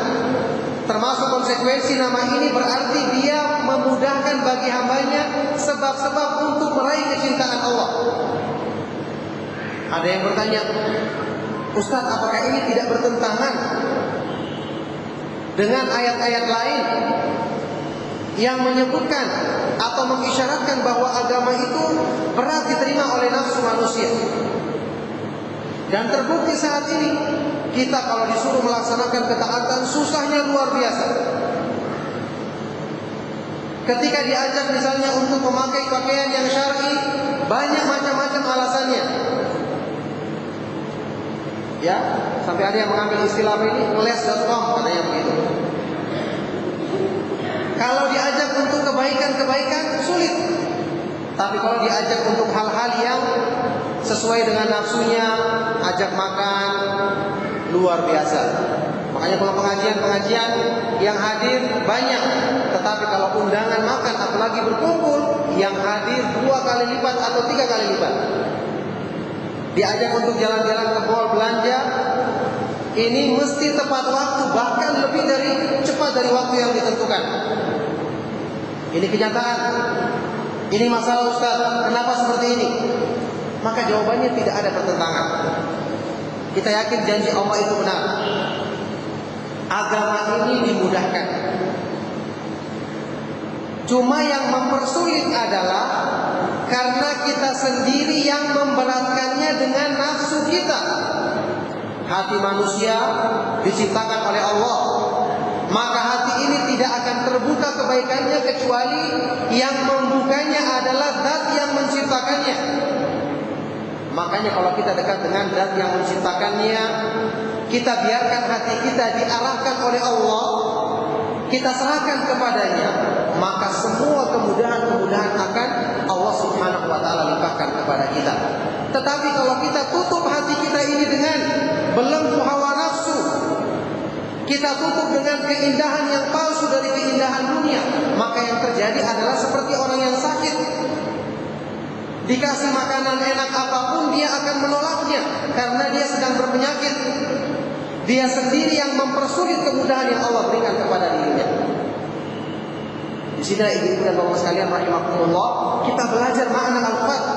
Termasuk konsekuensi nama ini berarti dia memudahkan bagi hambanya sebab-sebab untuk meraih kecintaan Allah. Ada yang bertanya, Ustaz, apakah ini tidak bertentangan dengan ayat-ayat lain yang menyebutkan atau mengisyaratkan bahwa agama itu berat diterima oleh nafsu manusia? Dan terbukti saat ini kita kalau disuruh melaksanakan ketaatan susahnya luar biasa. Ketika diajak misalnya untuk memakai pakaian yang syar'i, banyak macam-macam alasannya. Ya, sampai ada yang mengambil istilah ini ngeles.com katanya begitu. Kalau diajak untuk kebaikan-kebaikan sulit. Tapi kalau diajak untuk hal-hal yang sesuai dengan nafsunya, ajak makan, luar biasa. Makanya kalau pengajian-pengajian yang hadir banyak, tetapi kalau undangan makan apalagi berkumpul, yang hadir 2 kali lipat atau 3 kali lipat. Diajak untuk jalan-jalan ke mall belanja, ini mesti tepat waktu, bahkan lebih dari cepat dari waktu yang ditentukan. Ini kenyataan. Ini masalah Ustaz, kenapa seperti ini? Maka jawabannya tidak ada pertentangan. Kita yakin janji Allah itu benar. Agama ini dimudahkan. Cuma yang mempersulit adalah karena kita sendiri yang memberatkannya dengan nafsu kita. Hati manusia diciptakan oleh Allah, maka hati ini tidak akan terbuka kebaikannya kecuali yang membukanya adalah zat yang menciptakannya. Makanya kalau kita dekat dengan zat yang menciptakannya, kita biarkan hati kita diarahkan oleh Allah, kita serahkan kepadanya, maka semua kemudahan-kemudahan akan Allah Subhanahu wa taala limpahkan kepada kita. Tetapi kalau kita tutup hati kita ini dengan belenggu hawa nafsu, kita tutup dengan keindahan yang palsu dari keindahan dunia, maka yang terjadi adalah seperti orang yang sakit. Dikasih makanan enak apapun dia akan menolaknya karena dia sedang berpenyakit. Dia sendiri yang mempersulit kemudahan yang Allah berikan kepada dirinya. Di sini ibu-ibu dan bapak sekalian rahimakumullah, kita belajar makna al-fath.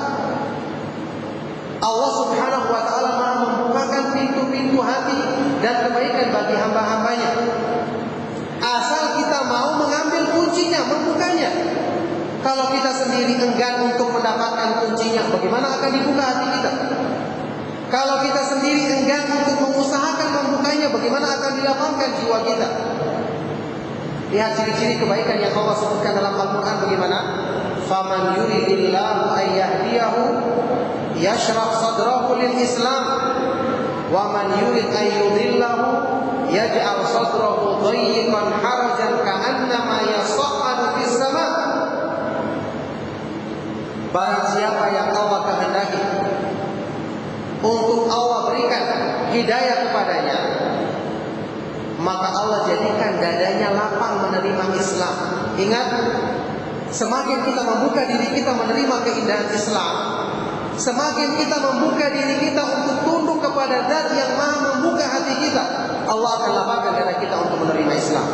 Allah Subhanahu wa taala Maha membukakan pintu-pintu hati dan kebaikan bagi hamba-hambanya. Asal kita mau mengambil kuncinya, membukanya. Kalau kita sendiri enggan untuk mendapatkan kuncinya, bagaimana akan dibuka hati kita? Kalau kita sendiri enggan untuk mengusahakan membukanya, bagaimana akan dilapangkan jiwa kita? Lihat ciri-ciri kebaikan yang Allah sebutkan dalam Al-Quran bagaimana? Faman yuridillahu ayyahdiyahu yashrah sadrahu lil Islam, wa man yurid ayyudillahu yaj'al sadrahu dayyiqan harajan ka'annama yas'adu fis sama'. Barang siapa yang Allah kehendaki untuk Allah berikan hidayah kepadanya, maka Allah jadikan dadanya lapang menerima Islam. Ingat, semakin kita membuka diri kita menerima keindahan Islam, semakin kita membuka diri kita untuk tunduk kepada Zat yang Maha membuka hati kita, Allah akan lapangkan dada kita untuk menerima Islam.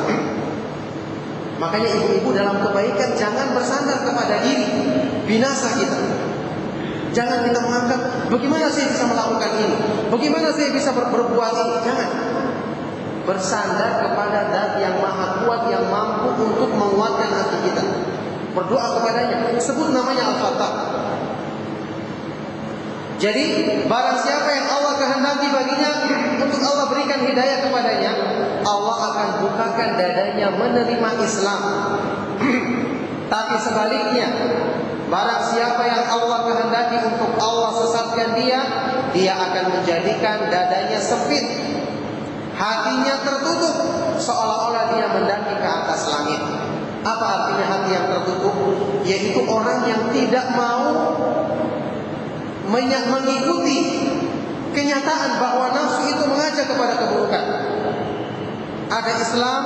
Makanya ibu-ibu dalam kebaikan jangan bersandar kepada diri, binasa kita. Jangan kita menganggap bagaimana saya bisa melakukan ini, bagaimana saya bisa berbuat ini. Jangan. Bersandar kepada Zat yang Maha Kuat, yang mampu untuk menguatkan hati kita. Berdoa kepadanya, sebut namanya Al-Fattah. Jadi barang siapa yang Allah kehendaki baginya untuk Allah berikan hidayah kepadanya, Allah akan bukakan dadanya menerima Islam. Tapi sebaliknya, barang siapa yang Allah kehendaki untuk Allah sesatkan dia akan menjadikan dadanya sempit, hatinya tertutup, seolah-olah dia mendaki ke atas langit. Apa artinya hati yang tertutup? Yaitu orang yang tidak mau mengikuti kenyataan bahwa nafsu itu mengajak kepada keburukan. Ada Islam,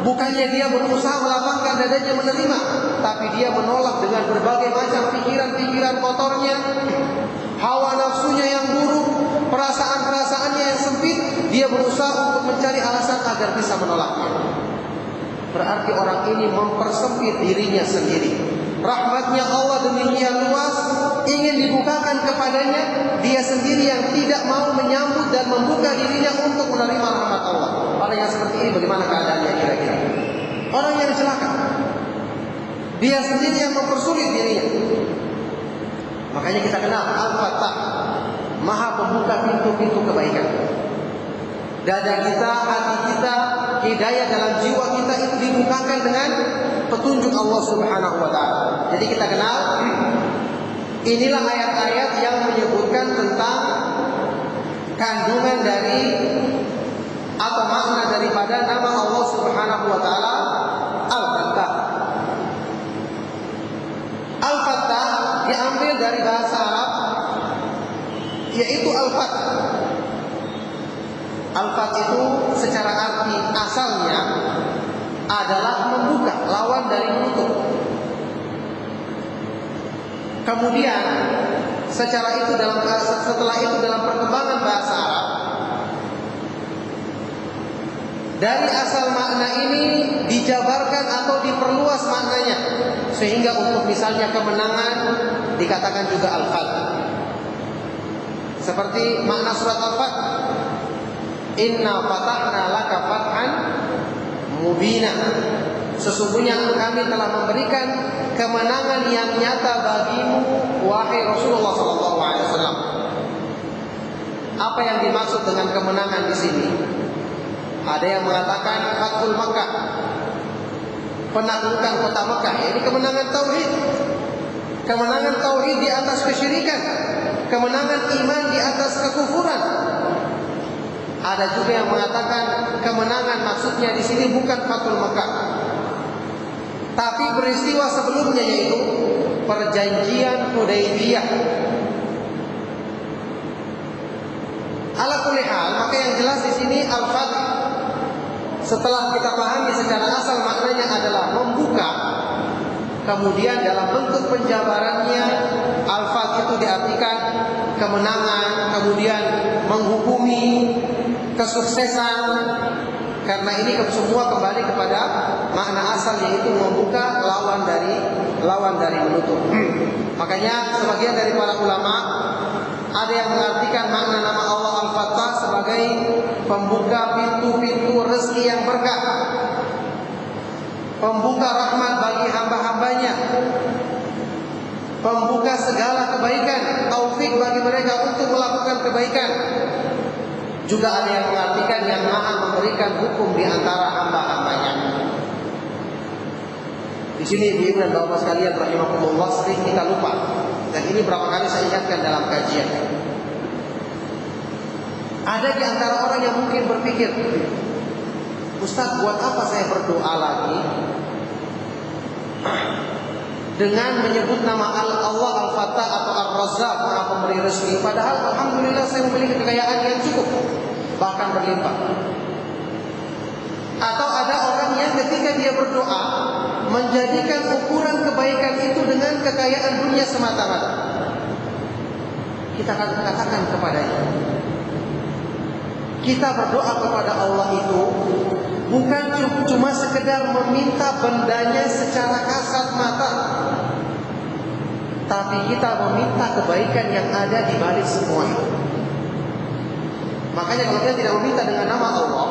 bukannya dia berusaha melapangkan dadanya menerima, tapi dia menolak dengan berbagai macam pikiran-pikiran kotornya, hawa nafsunya yang buruk, perasaan-perasaannya yang sempit. Dia berusaha untuk mencari alasan agar bisa menolaknya. Berarti orang ini mempersempit dirinya sendiri. Rahmatnya Allah demikian luas, ingin dibukakan kepadanya, dia sendiri yang tidak mau menyambut dan membuka dirinya untuk menerima rahmat Allah. Orang yang seperti ini bagaimana keadaannya kira-kira? Orang yang celaka. Dia sendiri yang mempersulit dirinya. Makanya kita kenal Al-Fattah, Maha pembuka pintu-pintu kebaikan. Dada kita, hati kita, hidayah dalam jiwa kita itu dibukakan dengan petunjuk Allah Subhanahu wa taala. Jadi kita kenal, inilah ayat-ayat yang menyebutkan tentang kandungan dari atau makna daripada nama Allah Subhanahu wa taala Al-Fattah. Al-Fattah diambil dari bahasa Arab, yaitu Al-Fath. Al-Fath itu secara arti asalnya adalah membuka, lawan dari menutup. Kemudian setelah itu dalam perkembangan bahasa Arab, dari asal makna ini dijabarkan atau diperluas maknanya, sehingga untuk misalnya kemenangan dikatakan juga Al-Fath. Seperti makna surat Al-Fath, Inna fatahna laka fathan mubina. Sesungguhnya kami telah memberikan kemenangan yang nyata bagimu, wahai Rasulullah SAW. Apa yang dimaksud dengan kemenangan di sini? Ada yang mengatakan Fathul Makkah, penaklukan kota Makkah. Ini kemenangan tauhid. Kemenangan tauhid di atas kesyirikan, kemenangan iman di atas kekufuran. Ada juga yang mengatakan kemenangan maksudnya di sini bukan Fathul Makkah, tapi peristiwa sebelumnya, yaitu perjanjian Hudaybiyah. Ala kulli hal, maka yang jelas di sini Al-Fath, setelah kita pahami secara asal maknanya adalah membuka, kemudian dalam bentuk penjabarannya Al-Fath itu diartikan kemenangan, kemudian menghukumi, kesuksesan. Karena ini semua kembali kepada makna asal, yaitu membuka, lawan dari menutup. Makanya sebagian dari para ulama ada yang mengartikan makna nama Allah Al-Fattah sebagai pembuka pintu-pintu rezeki yang berkah, pembuka rahmat bagi hamba-hambanya, pembuka segala kebaikan, taufik bagi mereka untuk melakukan kebaikan. Juga ada yang mengartikan yang maha memberikan hukum di antara hamba-hambanya. Di sini ibu dan bapak sekalian rahimakumullah, sering kita lupa, dan ini berapa kali saya ingatkan dalam kajian. Ada di antara orang yang mungkin berpikir, Ustaz, buat apa saya berdoa lagi dengan menyebut nama Allah Al-Fattah atau Ar-Razzaq, Maha Pemberi rezeki, padahal alhamdulillah saya memiliki kekayaan yang cukup, bahkan berlimpah. Atau ada orang yang ketika dia berdoa menjadikan ukuran kebaikan itu dengan kekayaan dunia semata-mata. Kita akan katakan kepadanya, kita berdoa kepada Allah itu bukan cuma sekedar meminta bendanya secara kasat mata, tapi kita meminta kebaikan yang ada di balik semua itu. Makanya kalau kita tidak meminta dengan nama Allah,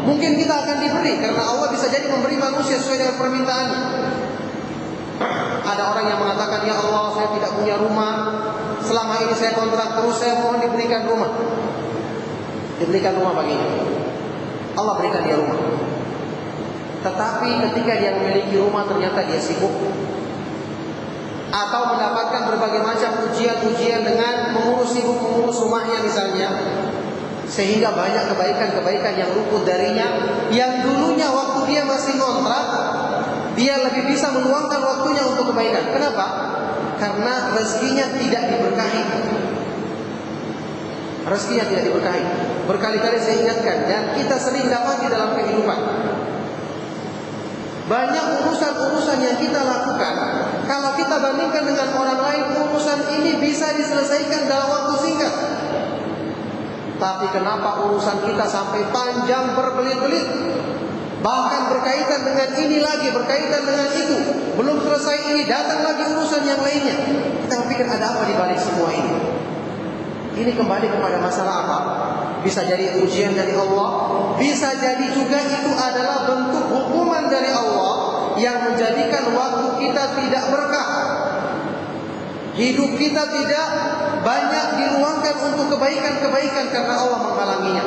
mungkin kita akan diberi, karena Allah bisa jadi memberi manusia sesuai dengan permintaannya. Ada orang yang mengatakan, ya Allah, saya tidak punya rumah, selama ini saya kontrak terus, saya mohon diberikan rumah. Diberikan rumah baginya, Allah berikan dia rumah. Tetapi ketika dia memiliki rumah ternyata dia sibuk, atau mendapatkan berbagai macam ujian-ujian dengan sibuk mengurus rumahnya misalnya, sehingga banyak kebaikan-kebaikan yang luput darinya. Yang dulunya waktu dia masih kontrak, dia lebih bisa meluangkan waktunya untuk kebaikan. Kenapa? Karena rezekinya tidak diberkahi. Rezekinya tidak diberkahi. Berkali-kali saya ingatkan, dan kita sering dapat di dalam kehidupan. Banyak urusan-urusan yang kita lakukan, kalau kita bandingkan dengan orang lain, urusan ini bisa diselesaikan dalam waktu singkat. Tapi kenapa urusan kita sampai panjang berbelit-belit? Bahkan berkaitan dengan ini lagi, berkaitan dengan itu. Belum selesai ini, datang lagi urusan yang lainnya. Kita berpikir, ada apa di balik semua ini? Ini kembali kepada masalah apa? Bisa jadi ujian dari Allah, bisa jadi juga itu adalah bentuk hukuman dari Allah yang menjadikan waktu kita tidak berkah. Hidup kita tidak banyak diluangkan untuk kebaikan-kebaikan karena Allah menghalanginya.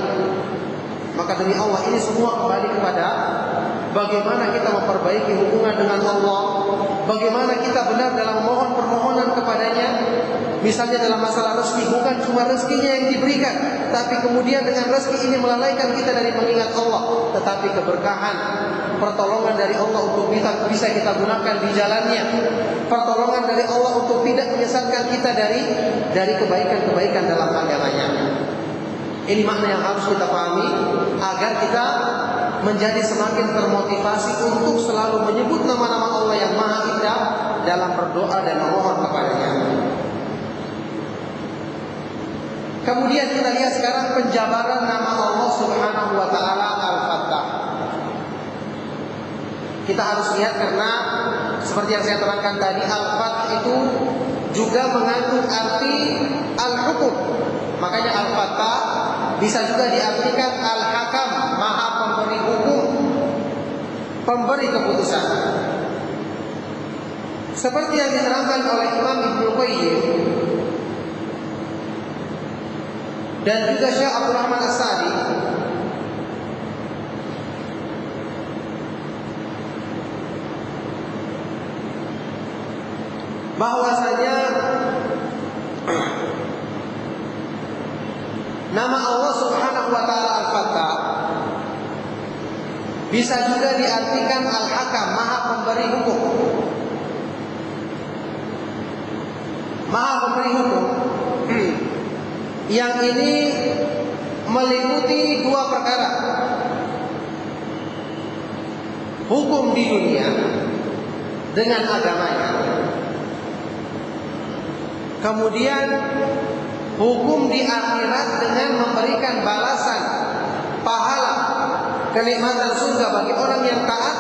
Maka demi Allah, ini semua kembali kepada bagaimana kita memperbaiki hubungan dengan Allah, bagaimana kita benar dalam memohon permohonan kepadanya. Misalnya dalam masalah rezeki, bukan cuma rezekinya yang diberikan, tapi kemudian dengan rezeki ini melalaikan kita dari mengingat Allah, tetapi keberkahan, pertolongan dari Allah untuk bisa kita gunakan di jalannya, pertolongan dari Allah untuk tidak menyesatkan kita dari kebaikan-kebaikan dalam agamanya. Ini makna yang harus kita pahami agar kita menjadi semakin termotivasi untuk selalu menyebut nama-nama Allah yang Maha Indah dalam berdoa dan memohon kepadanya. Kemudian kita lihat sekarang penjabaran nama Allah Subhanahu wa taala Al-Fattah. Kita harus lihat karena seperti yang saya terangkan tadi, al-fath itu juga mengandung arti al-hukum. Makanya al-fattah bisa juga diartikan al-hakam, maha pemberi hukum, pemberi keputusan. Seperti yang diterangkan oleh Imam Ibnu Qayyim dan juga Syekh Abdul Rahman As-Sa'di, bahwasanya nama Allah Subhanahu wa taala Al-Fattah bisa juga diartikan Al-Hakam, maha pemberi hukum. Maha pemberi hukum yang ini meliputi dua perkara. Hukum di dunia dengan agamanya, kemudian hukum di akhirat dengan memberikan balasan pahala kenikmatan surga bagi orang yang taat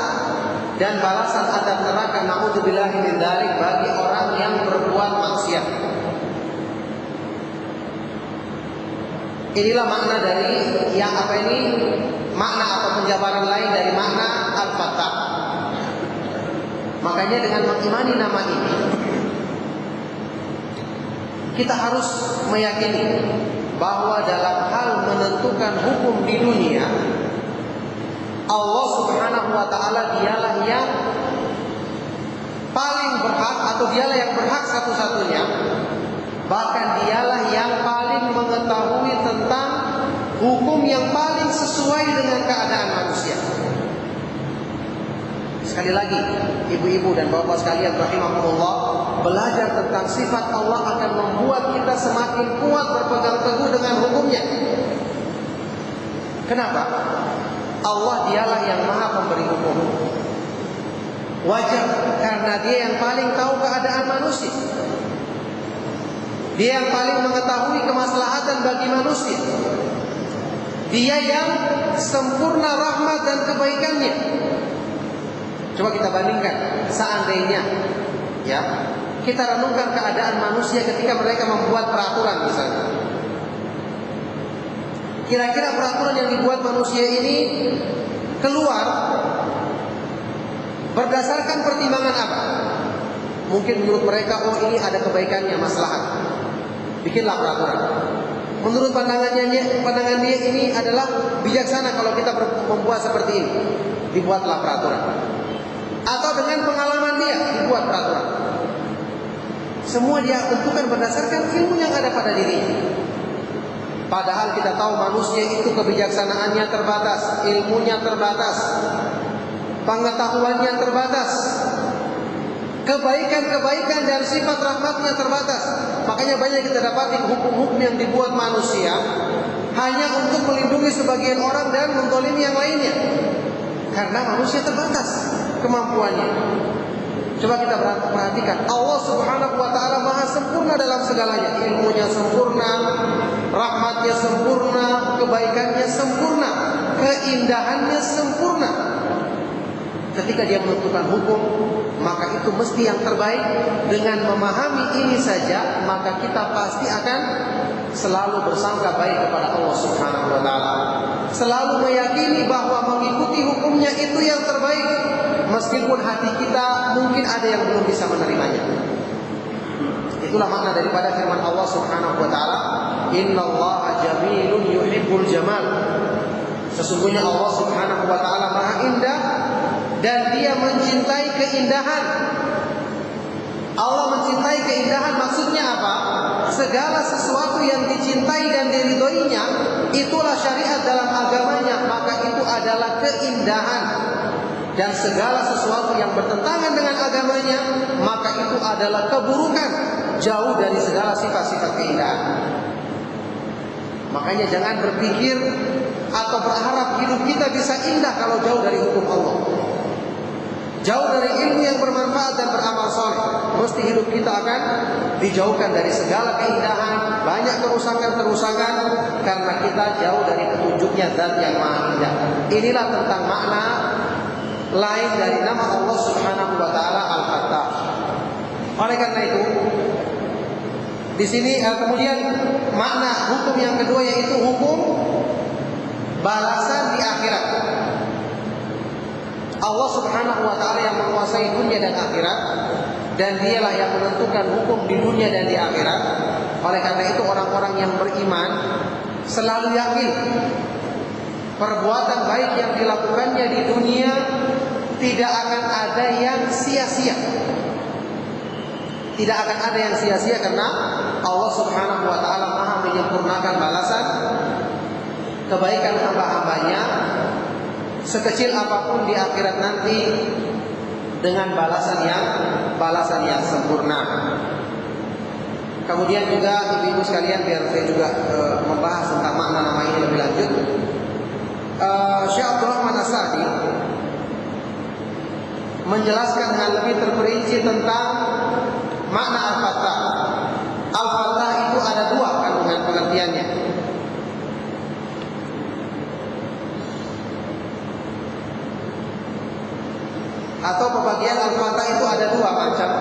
dan balasan azab neraka naudzubillahi min dzalik bagi orang yang berbuat maksiat. Inilah makna dari yang makna atau penjabaran lain dari makna Al-Fattah. Makanya dengan mengimani nama ini, kita harus meyakini bahwa dalam hal menentukan hukum di dunia, Allah Subhanahu wa taala dialah yang paling berhak, atau dialah yang berhak satu-satunya. Bahkan dialah yang paling mengetahui tentang hukum yang paling sesuai dengan keadaan manusia. Sekali lagi, ibu-ibu dan bapak sekalian rahimahumullah, belajar tentang sifat Allah akan membuat kita semakin kuat berpegang teguh dengan hukumnya. Kenapa? Allah dialah yang maha pemberi hukum. Wajar, karena dia yang paling tahu keadaan manusia. Dia yang paling mengetahui kemaslahatan bagi manusia. Dia yang sempurna rahmat dan kebaikannya. Coba kita bandingkan, seandainya kita renungkan keadaan manusia ketika mereka membuat peraturan misalnya. Kira-kira peraturan yang dibuat manusia ini keluar berdasarkan pertimbangan apa? Mungkin menurut mereka, oh ini ada kebaikannya, maslahat. Bikinlah peraturan. Menurut pandangan dia ini adalah bijaksana kalau kita membuat seperti ini. Dibuatlah peraturan. Atau dengan pengalaman dia dibuat peraturan. Semua dia tentukan berdasarkan ilmu yang ada pada dirinya. Padahal kita tahu manusia itu kebijaksanaannya terbatas, ilmunya terbatas, pengetahuannya terbatas, kebaikan-kebaikan dan sifat rahmatnya terbatas. Makanya banyak kita dapati hukum-hukum yang dibuat manusia hanya untuk melindungi sebagian orang dan menzalimi yang lainnya. Karena manusia terbatas kemampuannya. Coba kita perhatikan, Allah Subhanahu wa taala maha sempurna dalam segalanya. Ilmunya sempurna, rahmatnya sempurna, kebaikannya sempurna, keindahannya sempurna. Ketika dia menentukan hukum, maka itu mesti yang terbaik. Dengan memahami ini saja, maka kita pasti akan selalu bersangka baik kepada Allah Subhanahu wa taala. Selalu meyakini bahwa mengikuti hukumnya itu yang terbaik, meskipun hati kita mungkin ada yang belum bisa menerimanya. Itulah makna daripada firman Allah Subhanahu wa taala, "Innallaha jamilun yuhibbul jamal." Sesungguhnya Allah Subhanahu wa taala Maha Indah dan Dia mencintai keindahan. Allah mencintai keindahan maksudnya apa? Segala sesuatu yang dicintai dan diridhoinya, itulah syariat dalam agamanya, maka itu adalah keindahan. Dan segala sesuatu yang bertentangan dengan agamanya, maka itu adalah keburukan, jauh dari segala sifat-sifat keindahan. Makanya jangan berpikir atau berharap hidup kita bisa indah kalau jauh dari hukum Allah, jauh dari ilmu yang bermanfaat dan beramal soleh. Mesti hidup kita akan dijauhkan dari segala keindahan, banyak kerusakan-kerusakan, karena kita jauh dari petunjuknya Zat yang Maha Indah. Inilah tentang makna lain dari nama Allah Subhanahu wa taala Al-Fattah. Oleh karena itu, di sini kemudian makna hukum yang kedua yaitu hukum balasan di akhirat. Allah Subhanahu wa taala yang menguasai dunia dan akhirat, dan dialah yang menentukan hukum di dunia dan di akhirat. Oleh karena itu orang-orang yang beriman selalu yakin perbuatan baik yang dilakukannya di dunia tidak akan ada yang sia-sia. Tidak akan ada yang sia-sia karena Allah Subhanahu wa taala Maha menyempurnakan balasan kebaikan hamba-hambanya sekecil apapun di akhirat nanti dengan balasan yang sempurna. Kemudian juga ibu-ibu sekalian, biar saya juga membahas tentang makna nama ini lebih lanjut. Syekh Abdul Rahman As-Sa'di menjelaskan dengan lebih terperinci tentang makna Al-Fattah. Al-Fattah itu ada dua kandungan pengertiannya. Atau pembagian Al-Fattah itu ada dua macam.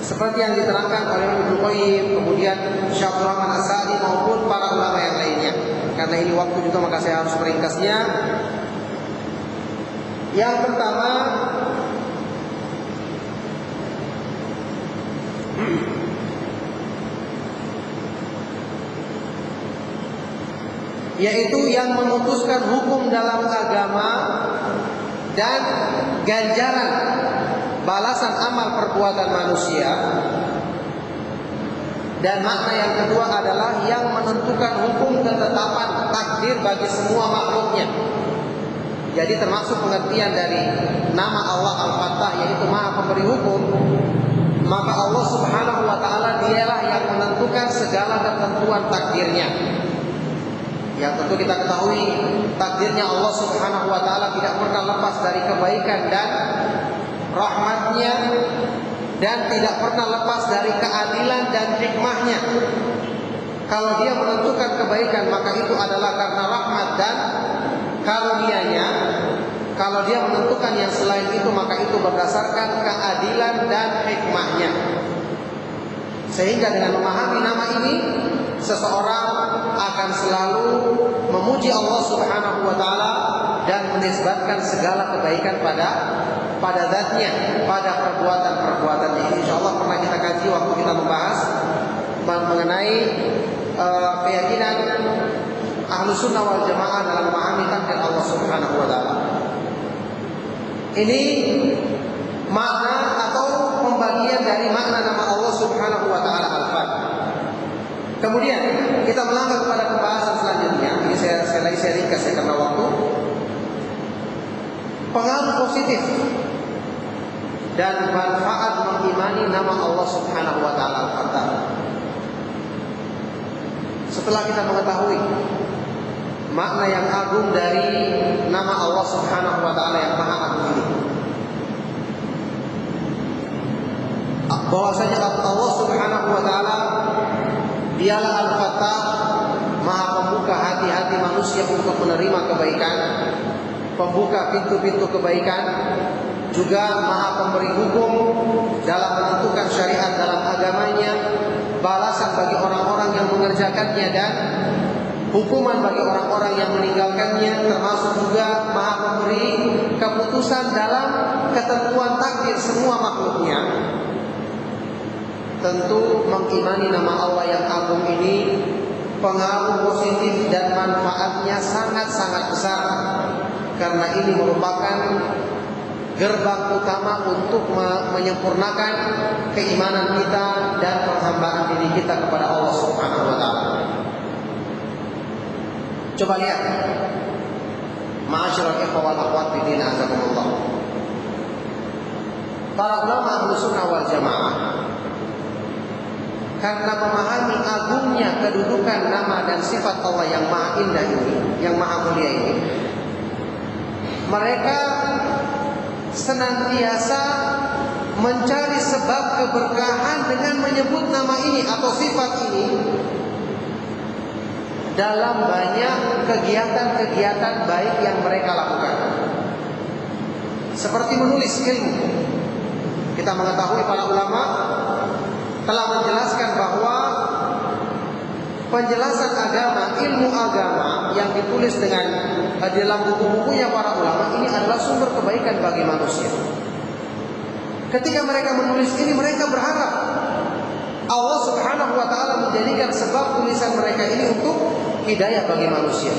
Seperti yang diterangkan oleh Ibnu Qayyim, kemudian Syekh Abdul Rahman As-Sa'di maupun para ulama yang lainnya. Karena ini waktu juga maka saya harus meringkasnya. Yang pertama, yaitu yang memutuskan hukum dalam agama dan ganjaran balasan amal perbuatan manusia. Dan makna yang kedua adalah yang menentukan hukum ketetapan takdir bagi semua makhluknya. Jadi termasuk pengertian dari nama Allah Al-Fattah, yaitu Maha Pemberi Hukum. Maka Allah Subhanahu wa taala dialah yang menentukan segala ketentuan takdirnya. Yang tentu kita ketahui takdirnya Allah Subhanahu wa taala tidak pernah lepas dari kebaikan dan rahmatnya, dan tidak pernah lepas dari keadilan dan hikmahnya. Kalau dia menentukan kebaikan maka itu adalah karena rahmat dan karunia-Nya. Kalau dia menentukan yang selain itu maka itu berdasarkan keadilan dan hikmahnya. Sehingga dengan memahami nama ini, seseorang akan selalu memuji Allah Subhanahu wa taala dan menisbatkan segala kebaikan pada zatnya, pada perbuatan-perbuatannya. Ini insyaallah pernah kita kaji waktu kita membahas mengenai keyakinan Ahlus Sunnah wal Jamaah dalam memahami takdir Allah Subhanahu wa taala. Ini makna atau pembagian dari makna nama Allah Subhanahu wa taala Al-Fattah. Kemudian kita melangkah kepada pembahasan selanjutnya. Ini saya ringkas karena waktu. Pengaruh positif dan manfaat mengimani nama Allah Subhanahu wa taala Al-Fattah. Setelah kita mengetahui makna yang agung dari nama Allah Subhanahu wa taala yang Maha Agung ini, bahwasanya Allah Subhanahu wa taala dialah Al-Fattah, Maha pembuka hati-hati manusia untuk menerima kebaikan, pembuka pintu-pintu kebaikan, juga Maha pemberi hukum dalam menentukan syariat dalam agamanya, balasan bagi orang-orang yang mengerjakannya dan hukuman bagi orang-orang yang meninggalkannya, termasuk juga Maha pemberi keputusan dalam ketentuan takdir semua makhluknya. Tentu mengimani nama Allah yang agung ini pengaruh positif dan manfaatnya sangat-sangat besar, karena ini merupakan gerbang utama untuk menyempurnakan keimanan kita dan penghambaan diri kita kepada Allah Subhanahu wa taala. Coba lihat, ma'asyiral ikhwah wal akhwat fi din azakumullah. Para ulama Ahlus Sunnah wal Jamaah karena memahami agungnya kedudukan nama dan sifat Allah yang maha indah ini, yang maha mulia ini, mereka senantiasa mencari sebab keberkahan dengan menyebut nama ini atau sifat ini dalam banyak kegiatan-kegiatan baik yang mereka lakukan. Seperti menulis ilmu. Kita mengetahui para ulama telah menjelaskan bahwa penjelasan agama, ilmu agama yang ditulis di dalam buku-bukunya para ulama ini adalah sumber kebaikan bagi manusia. Ketika mereka menulis ini, mereka berharap Allah Subhanahu wa ta'ala menjadikan sebab tulisan mereka ini untuk hidayah bagi manusia.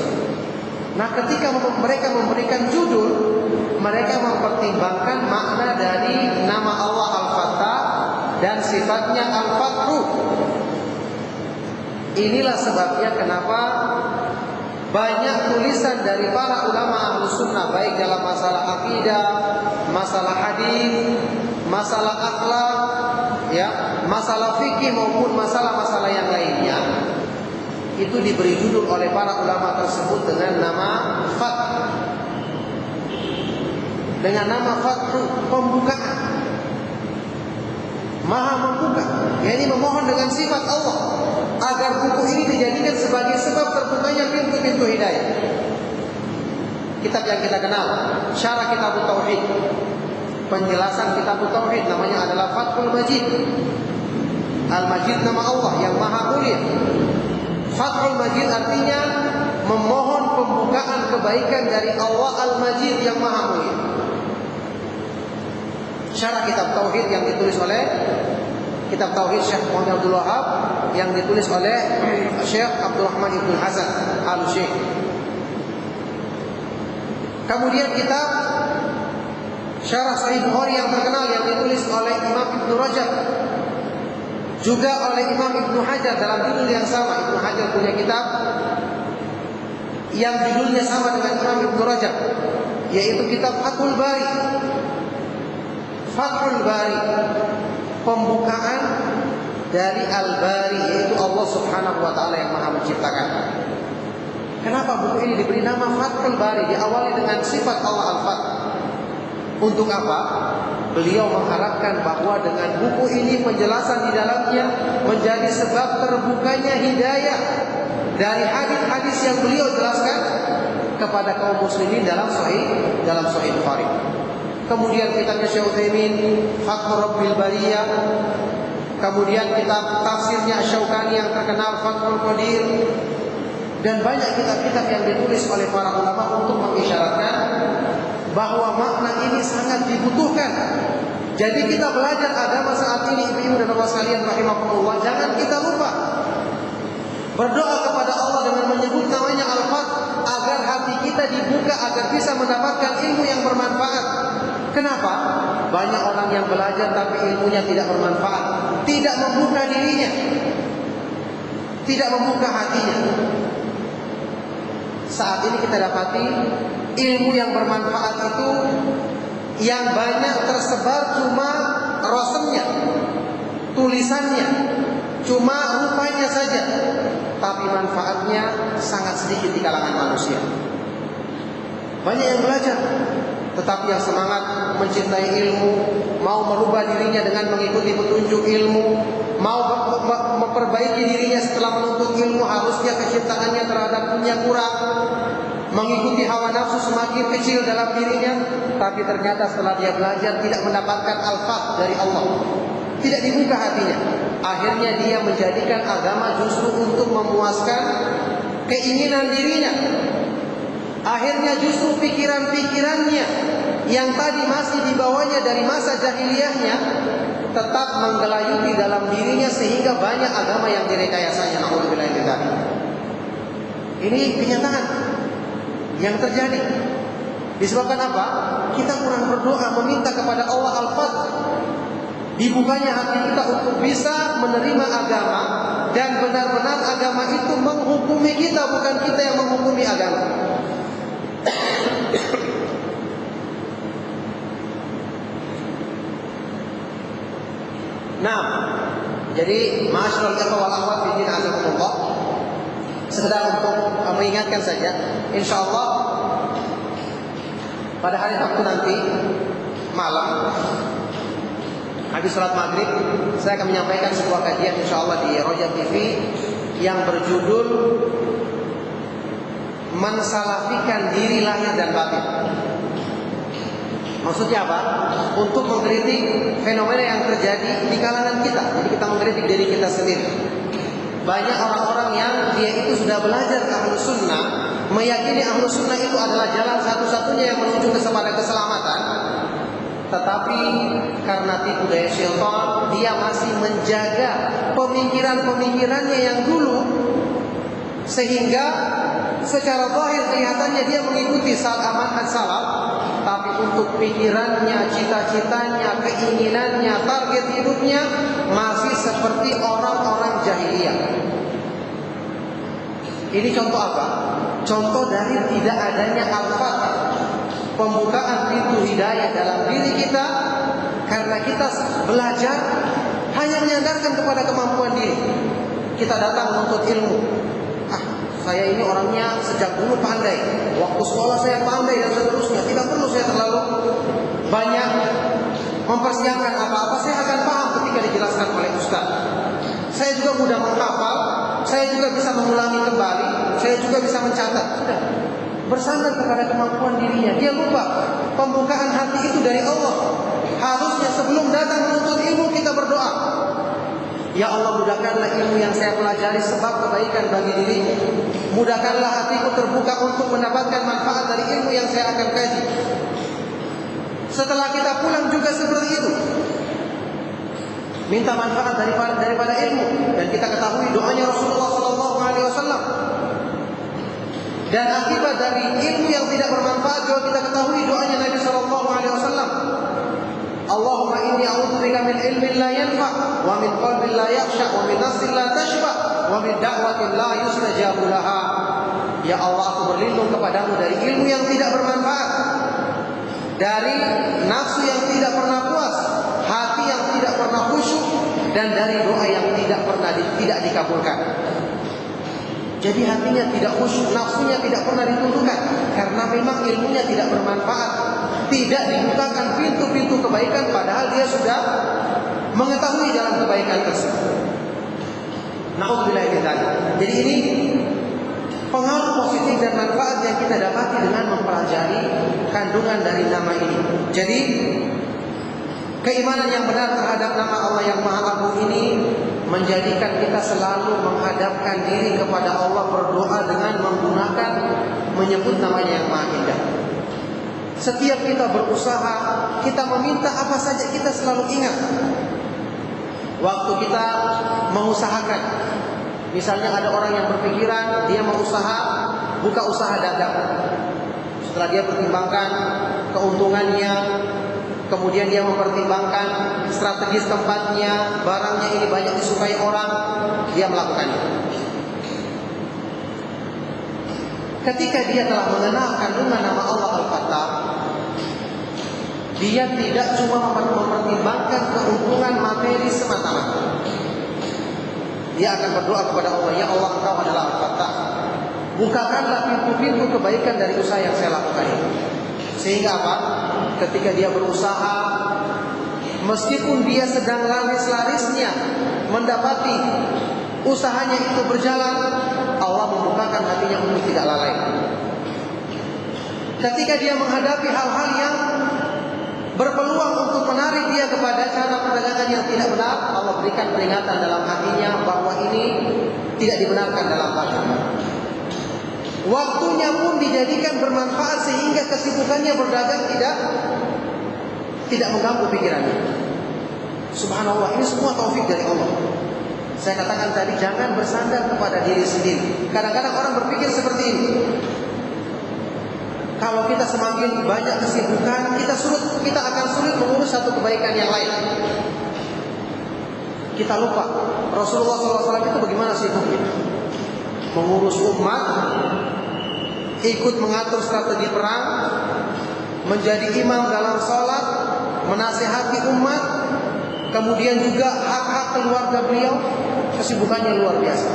Nah, ketika mereka memberikan judul, mereka mempertimbangkan makna dari nama Allah Al-Fattah dan sifatnya Al-Fathu. Inilah sebabnya kenapa banyak tulisan dari para ulama Ahlus Sunnah, baik dalam masalah akidah, masalah hadis, masalah akhlak, ya, masalah fikih maupun masalah-masalah yang lainnya, itu diberi judul oleh para ulama tersebut dengan nama Fath. Dengan nama Fathu, pembukaan. Maha membuka, yakni memohon dengan sifat Allah agar buku ini dijadikan sebagai sebab terbukanya pintu-pintu hidayah. Kitab yang kita kenal, Syarah Kitab Tauhid, penjelasan Kitab Tauhid, namanya adalah Fathul Majid. Al-Majid nama Allah yang maha mulia. Fathul Majid artinya memohon pembukaan kebaikan dari Allah Al-Majid yang maha mulia. Syarah Kitab Tauhid yang ditulis oleh Kitab Tauhid Syekh Muhammad Abdul Wahab, yang ditulis oleh Syekh Abdul Rahman Ibn Hasan Al-Syekh. Kemudian kitab Syarah Sahih Bukhari yang terkenal yang ditulis oleh Imam Ibn Rajab, juga oleh Imam Ibn Hajar dalam judul yang sama. Ibn Hajar punya kitab yang judulnya sama dengan Imam Ibn Rajab, yaitu kitab Fathul Bari. Fathul Bari, pembukaan dari Al-Bari, yaitu Allah Subhanahu wa ta'ala yang maha menciptakan. Kenapa buku ini diberi nama Fathul Bari, diawali dengan sifat Allah Al-Fath? Untuk apa? Beliau mengharapkan bahwa dengan buku ini penjelasan di dalamnya menjadi sebab terbukanya hidayah dari hadis-hadis yang beliau jelaskan kepada kaum muslimin dalam Sahih Bukhari. Kemudian kitabnya Syekh Utsaimin, Fathur Rabbil Bariyah. Kemudian kitab tafsirnya Syaukani yang terkenal, Fathul Qadir. Dan banyak kitab-kitab yang ditulis oleh para ulama untuk mengisyaratkan bahwa makna ini sangat dibutuhkan. Jadi kita belajar agama saat ini, ibu-ibu dan bapak sekalian rahimakumullah, jangan kita lupa berdoa kepada Allah dengan menyebut namanya Al-Fath, agar hati kita dibuka, agar bisa mendapatkan ilmu yang bermanfaat. Kenapa? Banyak orang yang belajar tapi ilmunya tidak bermanfaat, tidak membuka dirinya, tidak membuka hatinya. Saat ini kita dapati ilmu yang bermanfaat itu yang banyak tersebar cuma rosemnya, tulisannya, cuma rupanya saja, tapi manfaatnya sangat sedikit di kalangan manusia. Banyak yang belajar, tetapi yang semangat mencintai ilmu, mau merubah dirinya dengan mengikuti petunjuk ilmu, mau memperbaiki dirinya setelah menuntut ilmu, harusnya kecintaannya terhadap dunia kurang, mengikuti hawa nafsu semakin kecil dalam dirinya, tapi ternyata setelah dia belajar tidak mendapatkan al-fath dari Allah, tidak dibuka hatinya. Akhirnya dia menjadikan agama justru untuk memuaskan keinginan dirinya. Akhirnya justru pikiran-pikirannya yang tadi masih dibawanya dari masa jahiliyahnya tetap menggelayuti dalam dirinya, sehingga banyak agama yang direkayasanya. Na'udzubillah min dzalik. Ini kenyataan yang terjadi. Disebabkan apa? Kita kurang berdoa meminta kepada Allah Al-Fath, dibukanya hati kita untuk bisa menerima agama, dan benar-benar agama itu menghukumi kita, bukan kita yang menghukumi agama. Nah, jadi ma'asyiral ikhwah wal akhwat fi din azakumullah, sekedar untuk mengingatkan saja, insyaallah pada hari Sabtu nanti malam habis salat maghrib saya akan menyampaikan sebuah kajian insyaallah di Roja TV yang berjudul mensalafikan diri lahir dan batin. Maksudnya apa? Untuk mengkritik fenomena yang terjadi di kalangan kita. Jadi kita mengkritik diri kita sendiri. Banyak orang-orang yang dia itu sudah belajar ke Ahlus Sunnah, meyakini Ahlus Sunnah itu adalah jalan satu-satunya yang menuju kepada keselamatan. Tetapi karena tipu daya syaitan, dia masih menjaga pemikiran-pemikirannya yang dulu, sehingga secara zahir kelihatannya dia mengikuti manhaj salaf, tapi untuk pikirannya, cita-citanya, keinginannya, target hidupnya masih seperti orang-orang jahiliyah. Ini contoh apa? Contoh dari tidak adanya al-fatih, pembukaan pintu hidayah dalam diri kita, karena kita belajar hanya menyandarkan kepada kemampuan diri. Kita datang menuntut ilmu. Saya ini orangnya sejak dulu pandai, waktu sekolah saya pandai dan seterusnya. Tidak perlu saya terlalu banyak mempersiapkan apa-apa, saya akan paham ketika dijelaskan oleh ustaz. Saya juga mudah menghafal, saya juga bisa mengulangi kembali, saya juga bisa mencatat. Sudah, bersandar kepada kemampuan dirinya. Dia lupa pembukaan hati itu dari Allah. Harusnya sebelum datang menuntut ilmu kita berdoa, ya Allah, mudahkanlah ilmu yang saya pelajari sebab kebaikan bagi dirimu. Mudahkanlah hatiku terbuka untuk mendapatkan manfaat dari ilmu yang saya akan kaji. Setelah kita pulang juga seperti itu, minta manfaat daripada ilmu. Dan kita ketahui doanya Rasulullah SAW. Dan akibat dari ilmu yang tidak bermanfaat juga kita ketahui doanya Nabi SAW. Allahumma inni a'udzubika min ilmin la yanfa' wa min qalbin la yakhsha' wa min nafsin la tashba' wa min da'watin la yustajabu laha. Ya Allah, aku berlindung kepadamu dari ilmu yang tidak bermanfaat, dari nafsu yang tidak pernah puas, hati yang tidak pernah khusyuk, dan dari doa yang tidak dikabulkan. Jadi hatinya tidak khusyuk, nafsunya tidak pernah ditundukkan karena memang ilmunya tidak bermanfaat. Tidak dibukakan pintu-pintu kebaikan padahal dia sudah mengetahui jalan kebaikan tersebut. Na'udzubillah min dzalik. Jadi ini pengaruh positif dan manfaat yang kita dapati dengan mempelajari kandungan dari nama ini. Jadi keimanan yang benar terhadap nama Allah yang Maha Agung ini menjadikan kita selalu menghadapkan diri kepada Allah, berdoa dengan menggunakan menyebut namanya yang Maha Indah. Setiap kita berusaha, kita meminta apa saja, kita selalu ingat. Waktu kita mengusahakan, misalnya ada orang yang berpikiran dia mau buka usaha dagang. Setelah dia pertimbangkan keuntungannya, kemudian dia mempertimbangkan strategis tempatnya, barangnya ini banyak disukai orang, dia melakukannya. Ketika dia telah mengenal kandungan nama Allah Al-Fatah, dia tidak cuma mempertimbangkan keuntungan materi semata-mata. Dia akan berdoa kepada Allah, ya Allah, Engkau adalah Al-Fatah, bukakanlah pintu-pintu kebaikan dari usaha yang saya lakukan ini. Sehingga apa? Ketika dia berusaha, meskipun dia sedang laris-larisnya mendapati usahanya itu berjalan, Allah membukakan hatinya untuk tidak lalai. Ketika dia menghadapi hal-hal yang berpeluang untuk menarik dia kepada cara perdagangan yang tidak benar, Allah berikan peringatan dalam hatinya bahwa ini tidak dibenarkan dalam agama. Waktunya pun dijadikan bermanfaat sehingga kesibukannya berdagang tidak mengganggu pikirannya. Subhanallah, ini semua taufik dari Allah. Saya katakan tadi, jangan bersandar kepada diri sendiri. Kadang-kadang orang berpikir seperti ini. Kalau kita semakin banyak kesibukan, kita akan sulit mengurus satu kebaikan yang lain. Kita lupa Rasulullah SAW itu bagaimana sibuknya mengurus umat, ikut mengatur strategi perang, menjadi imam dalam sholat, menasihati umat, kemudian juga hak-hak keluarga beliau. Kesibukannya luar biasa.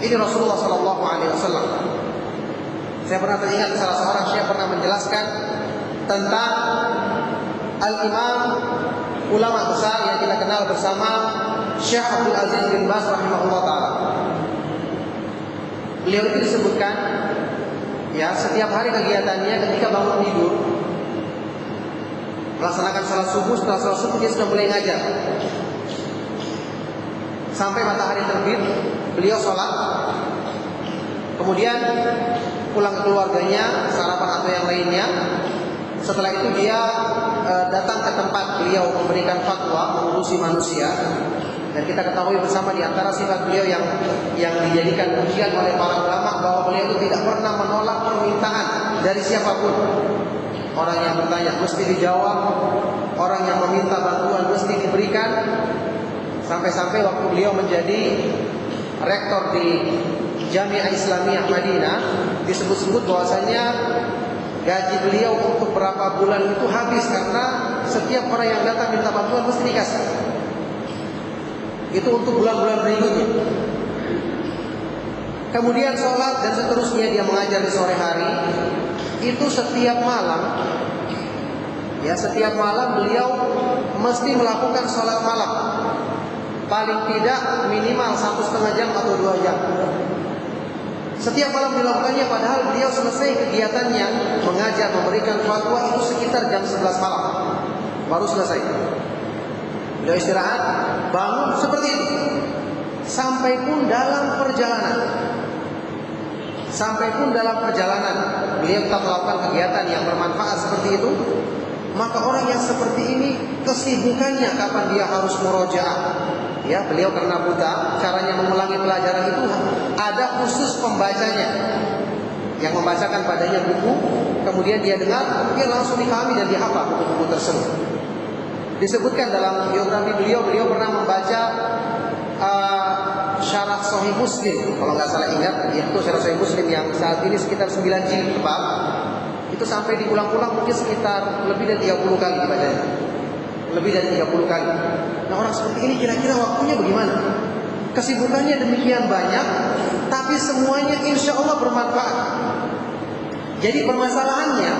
Ini Rasulullah SAW. Saya pernah teringat salah seorang syekh pernah menjelaskan tentang al-imam ulama besar yang kita kenal bersama Syekh Abdul Aziz bin Baz rahimahullah ta'ala. beliau itu disebutkan, ya, setiap hari kegiatannya ketika bangun tidur, melaksanakan salat subuh, setelah salat subuh dia sudah mulai ngajar. Sampai matahari terbit, beliau sholat, kemudian pulang ke keluarganya, sarapan atau yang lainnya. Setelah itu dia datang ke tempat beliau memberikan fatwa, mengurusi manusia. Dan kita ketahui bersama di antara sifat beliau yang dijadikan pujian oleh para ulama, bahwa beliau itu tidak pernah menolak permintaan dari siapapun. Orang yang bertanya mesti dijawab, orang yang meminta bantuan mesti diberikan. Sampai-sampai waktu beliau menjadi rektor di Jami'ah Islamiyah Madinah, disebut-sebut bahwasanya gaji beliau untuk berapa bulan itu habis, karena setiap orang yang datang minta bantuan mesti dikasih. Itu untuk bulan-bulan berikutnya. Kemudian sholat dan seterusnya, dia mengajar di sore hari. Itu setiap malam, ya, setiap malam beliau mesti melakukan sholat malam, paling tidak minimal 1,5 jam atau 2 jam. Setiap malam dilakukannya, padahal beliau selesai kegiatannya mengajar, memberikan fatwa itu sekitar jam 11 malam baru selesai. Beliau istirahat, bangun seperti itu. Sampai pun dalam perjalanan, beliau tetap melakukan kegiatan yang bermanfaat seperti itu. Maka orang yang seperti ini kesibukannya kapan dia harus murojaah. Ya, beliau karena buta, caranya mengulangi pelajaran itu ada khusus pembacanya yang membacakan padanya buku, kemudian dia dengar, dia langsung dipahami dan dihafal buku-buku tersebut. Disebutkan dalam biografi beliau pernah membaca syarah Sahih Muslim, kalau nggak salah ingat, yaitu syarah Sahih Muslim yang saat ini sekitar 9 jilid tebal. Itu sampai diulang-ulang mungkin sekitar lebih dari 30 kali dibacanya. Lebih dari 30 kali. Nah, orang seperti ini kira-kira waktunya bagaimana? Kesibukannya demikian banyak, tapi semuanya insya Allah bermanfaat. Jadi permasalahannya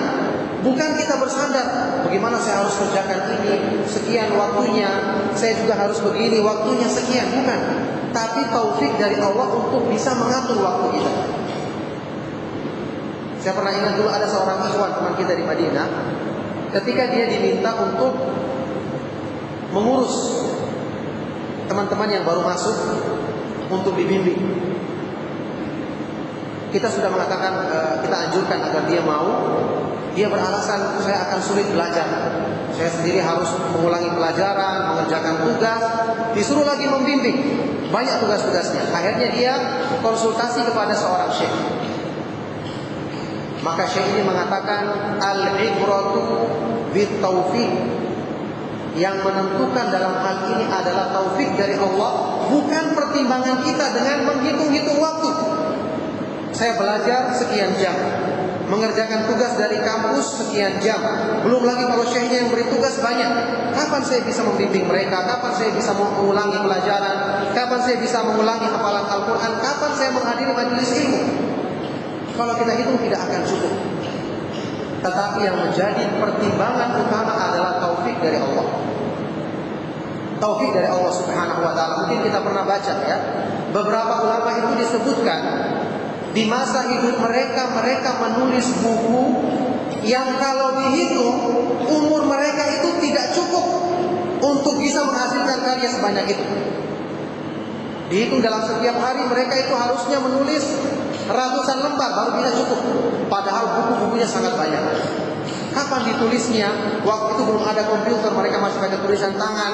bukan kita bersandar, bagaimana saya harus kerjakan ini, sekian waktunya, saya juga harus begini, waktunya sekian, bukan. Tapi taufik dari Allah untuk bisa mengatur waktu kita. Saya pernah ingat dulu ada seorang ikhwan teman kita di Madinah, ketika dia diminta untuk mengurus teman-teman yang baru masuk untuk dibimbing. Kita sudah mengatakan, kita anjurkan agar dia mau. Dia beralasan, saya akan sulit belajar, saya sendiri harus mengulangi pelajaran, mengerjakan tugas, disuruh lagi membimbing, banyak tugas-tugasnya. Akhirnya dia konsultasi kepada seorang syekh. Maka syekh ini mengatakan, al-ibratu bit-taufiq. Yang menentukan dalam hal ini adalah taufik dari Allah, bukan pertimbangan kita dengan menghitung-hitung waktu. Saya belajar sekian jam, mengerjakan tugas dari kampus sekian jam, belum lagi kalau syekhnya yang beri tugas banyak. Kapan saya bisa membimbing mereka? Kapan saya bisa mengulangi pelajaran? Kapan saya bisa mengulangi hafalan Al-Quran? Kapan saya menghadiri majelis ilmu? Kalau kita hitung tidak akan cukup. Tetapi yang menjadi pertimbangan utama adalah taufik dari Allah. Taufik dari Allah Subhanahu wa taala. Mungkin kita pernah baca, ya, beberapa ulama itu disebutkan di masa hidup mereka menulis buku yang kalau dihitung umur mereka itu tidak cukup untuk bisa menghasilkan karya sebanyak itu. Dihitung dalam setiap hari mereka itu harusnya menulis ratusan lembar baru bisa cukup. Padahal buku-bukunya sangat banyak. Kapan ditulisnya? Waktu itu belum ada komputer, mereka masih pakai tulisan tangan.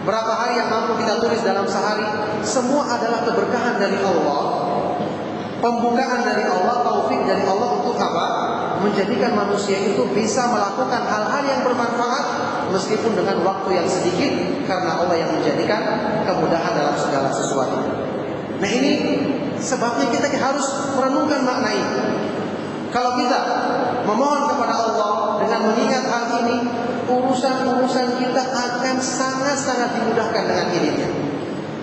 Berapa hari yang mampu kita tulis dalam sehari? Semua adalah keberkahan dari Allah, pembukaan dari Allah, taufik dari Allah untuk apa? Menjadikan manusia itu bisa melakukan hal-hal yang bermanfaat meskipun dengan waktu yang sedikit, karena Allah yang menjadikan kemudahan dalam segala sesuatu. Nah, ini sebabnya kita harus merenungkan makna ini. Kalau kita memohon kepada Allah dengan mengingat hal ini, urusan-urusan kita akan sangat-sangat dimudahkan dengan dirinya.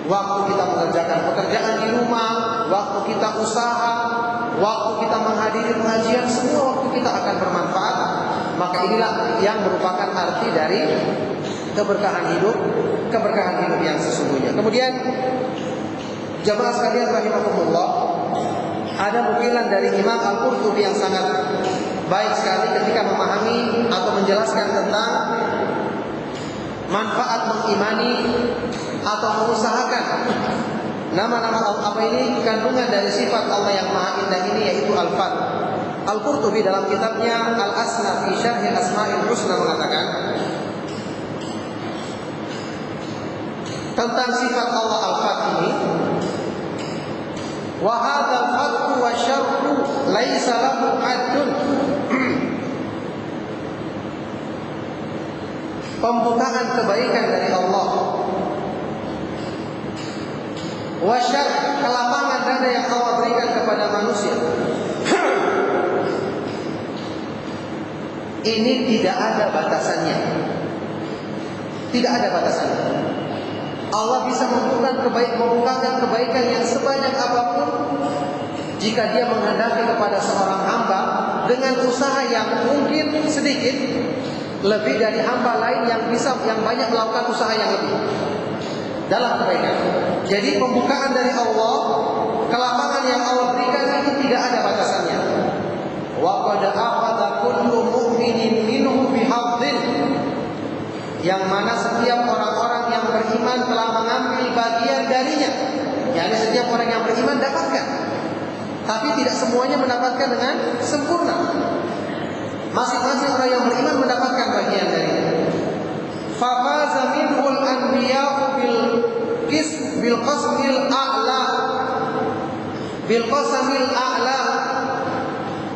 Waktu kita mengerjakan pekerjaan di rumah, waktu kita usaha, waktu kita menghadiri pengajian, semua waktu kita akan bermanfaat. Maka inilah yang merupakan arti dari keberkahan hidup yang sesungguhnya. Kemudian jamaah sekalian rahimakumullah, ada nukilan dari Imam Al-Qurtubi yang sangat baik sekali ketika memahami atau menjelaskan tentang manfaat mengimani atau mengusahakan nama-nama apa ini, kandungan dari sifat Allah yang Maha Indah ini, yaitu Al-Fat. Al-Qurtubi dalam kitabnya Al-Asna fi Syarh Asma'il Husna mengatakan tentang sifat Allah Al-Fat ini, wa hadzal fathu wa syarru laisa lahu haddun. Pembukaan kebaikan dari Allah, wa syarr, kelapangan dada yang Allah berikan kepada manusia, ini tidak ada batasannya. Tidak ada batasannya. Allah bisa membukakan kebaikan yang sebanyak apapun jika Dia menghendaki kepada seorang hamba dengan usaha yang mungkin sedikit lebih dari hamba lain yang banyak melakukan usaha yang lebih dalam kebaikan. Jadi pembukaan dari Allah, kelapangan yang Allah berikan itu tidak ada batasannya. Wa qad akhadha kullu mu'minin minhu bihadzin, yang mana setiap orang-orang yang beriman telah mengambil bagian darinya. Yani setiap orang yang beriman dapatkan, tapi tidak semuanya mendapatkan dengan sempurna. Masing-masing orang yang beriman mendapatkan bagian darinya. Fafaza minhul anbiya'u bil qasamil a'la.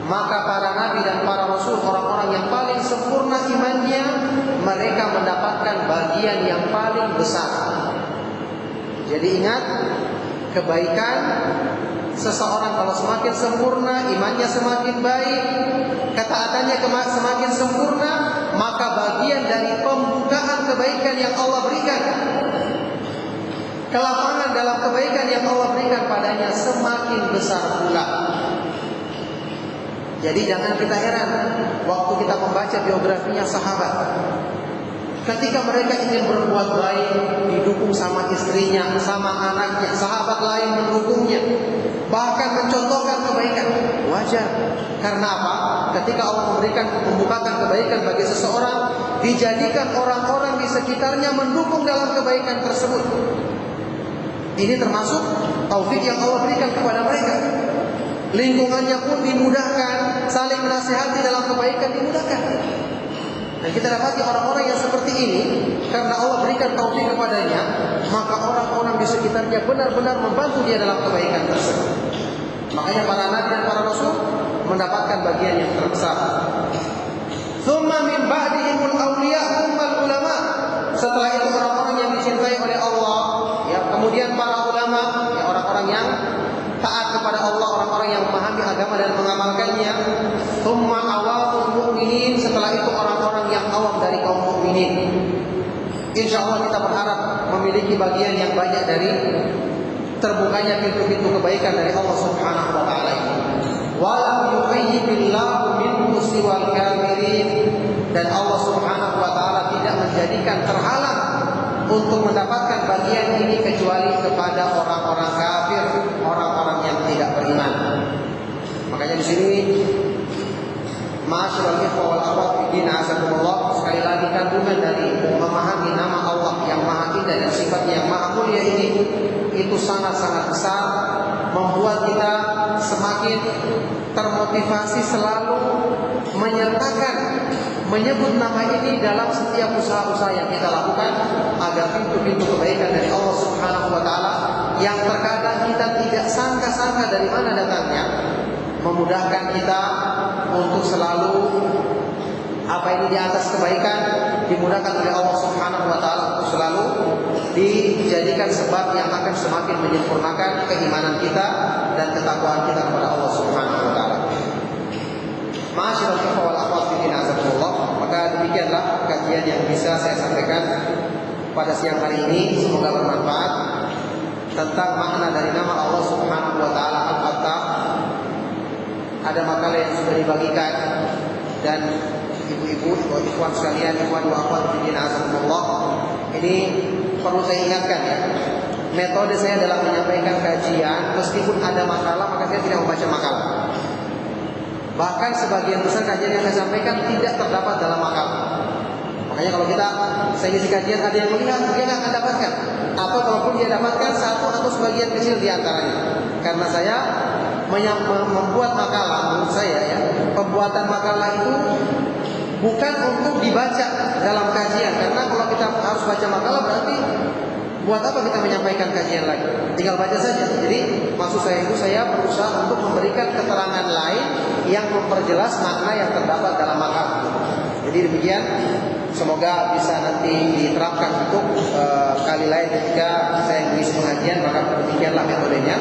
Maka para nabi dan para rasul, orang-orang yang paling sempurna imannya, mereka mendapatkan bagian yang paling besar. Jadi ingat, kebaikan seseorang kalau semakin sempurna, imannya semakin baik, ketaatannya semakin sempurna, maka bagian dari pembukaan kebaikan yang Allah berikan, kelapangan dalam kebaikan yang Allah berikan padanya semakin besar pula. Jadi jangan kita heran waktu kita membaca biografinya sahabat, ketika mereka ingin berbuat baik, didukung sama istrinya, sama anaknya, sahabat lain mendukungnya, bahkan mencontohkan kebaikan. Wajar. Karena apa? Ketika Allah membukakan kebaikan bagi seseorang, dijadikan orang-orang di sekitarnya mendukung dalam kebaikan tersebut. Ini termasuk taufik yang Allah berikan kepada mereka. Lingkungannya pun dimudahkan, saling menasihati dalam kebaikan dimudahkan. Dan kita dapati orang-orang yang seperti ini, karena Allah berikan taufik kepadanya, maka orang-orang di sekitarnya benar-benar membantu dia dalam kebaikan tersebut. Makanya para nabi dan para rasul mendapatkan bagian yang terbesar. Tsumma min ba'dihimul awliya tsummal ulama. Setelah itu orang-orang yang dicintai oleh Allah, ya, kemudian para ulama, ya, orang-orang yang taat kepada Allah, orang-orang yang memahami agama dan mengamalkannya. Tsumma awamul mu'minin. Setelah itu orang-orang yang awam dari kaum mukminin. Insyaallah kita berharap memiliki bagian yang banyak dari terbukanya pintu-pintu kebaikan dari Allah Subhanahu wa taala ini. Wa yuqayyibillahu minhu siwal kafirin. Dan Allah Subhanahu wa taala tidak menjadikan terhalang untuk mendapatkan bagian ini kecuali kepada orang-orang kafir, orang-orang yang tidak beriman. Makanya di sini, ma'asyiral ikhwah wal akhwat fi din, azakumullah, sekali lagi kandungan dari memahami nama Allah yang Maha Indah dan sifatnya yang Maha Mulia ini itu sangat-sangat besar, membuat kita semakin termotivasi selalu menyebut nama ini dalam setiap usaha-usaha yang kita lakukan, agar pintu-pintu kebaikan dari Allah Subhanahu wa taala yang terkadang kita tidak sangka-sangka dari mana datangnya, memudahkan kita untuk selalu ini di atas kebaikan, dimudahkan oleh Allah Subhanahu wa taala untuk selalu dijadikan sebab yang akan semakin menyempurnakan keimanan kita dan ketakwaan kita kepada Allah Subhanahu wa taala. Ma'asyiral ikhwah wal akhwat fi din, azakumullah. Maka demikianlah kajian yang bisa saya sampaikan pada siang hari ini, semoga bermanfaat, tentang makna dari nama Allah Subhanahu wa taala Al-Fattah. Ada makalah yang sudah dibagikan, dan ibu-ibu, ikhwan sekalian, ikhwan wa akhwat fi din, azakumullah, ini perlu saya ingatkan ya, metode saya dalam menyampaikan kajian, meskipun ada makalah maka saya tidak membaca makalah. Bahkan sebagian besar kajian yang saya sampaikan tidak terdapat dalam makalah. Makanya kalau saya ngisi kajian ada yang melihat, dia nggak akan dapatkan. Atau kalaupun dia dapatkan satu atau sebagian kecil di antaranya. Karena saya membuat makalah, menurut saya ya, pembuatan makalah itu bukan untuk dibaca dalam kajian. Karena kalau kita harus baca makalah berarti buat apa kita menyampaikan kajian lagi? Tinggal baca saja. Jadi maksud saya itu saya berusaha untuk memberikan keterangan lain yang memperjelas makna yang terdapat dalam makalah. Jadi demikian, semoga bisa nanti diterapkan untuk kali lain ketika saya mengisi pengajian, maka demikianlah metodenya.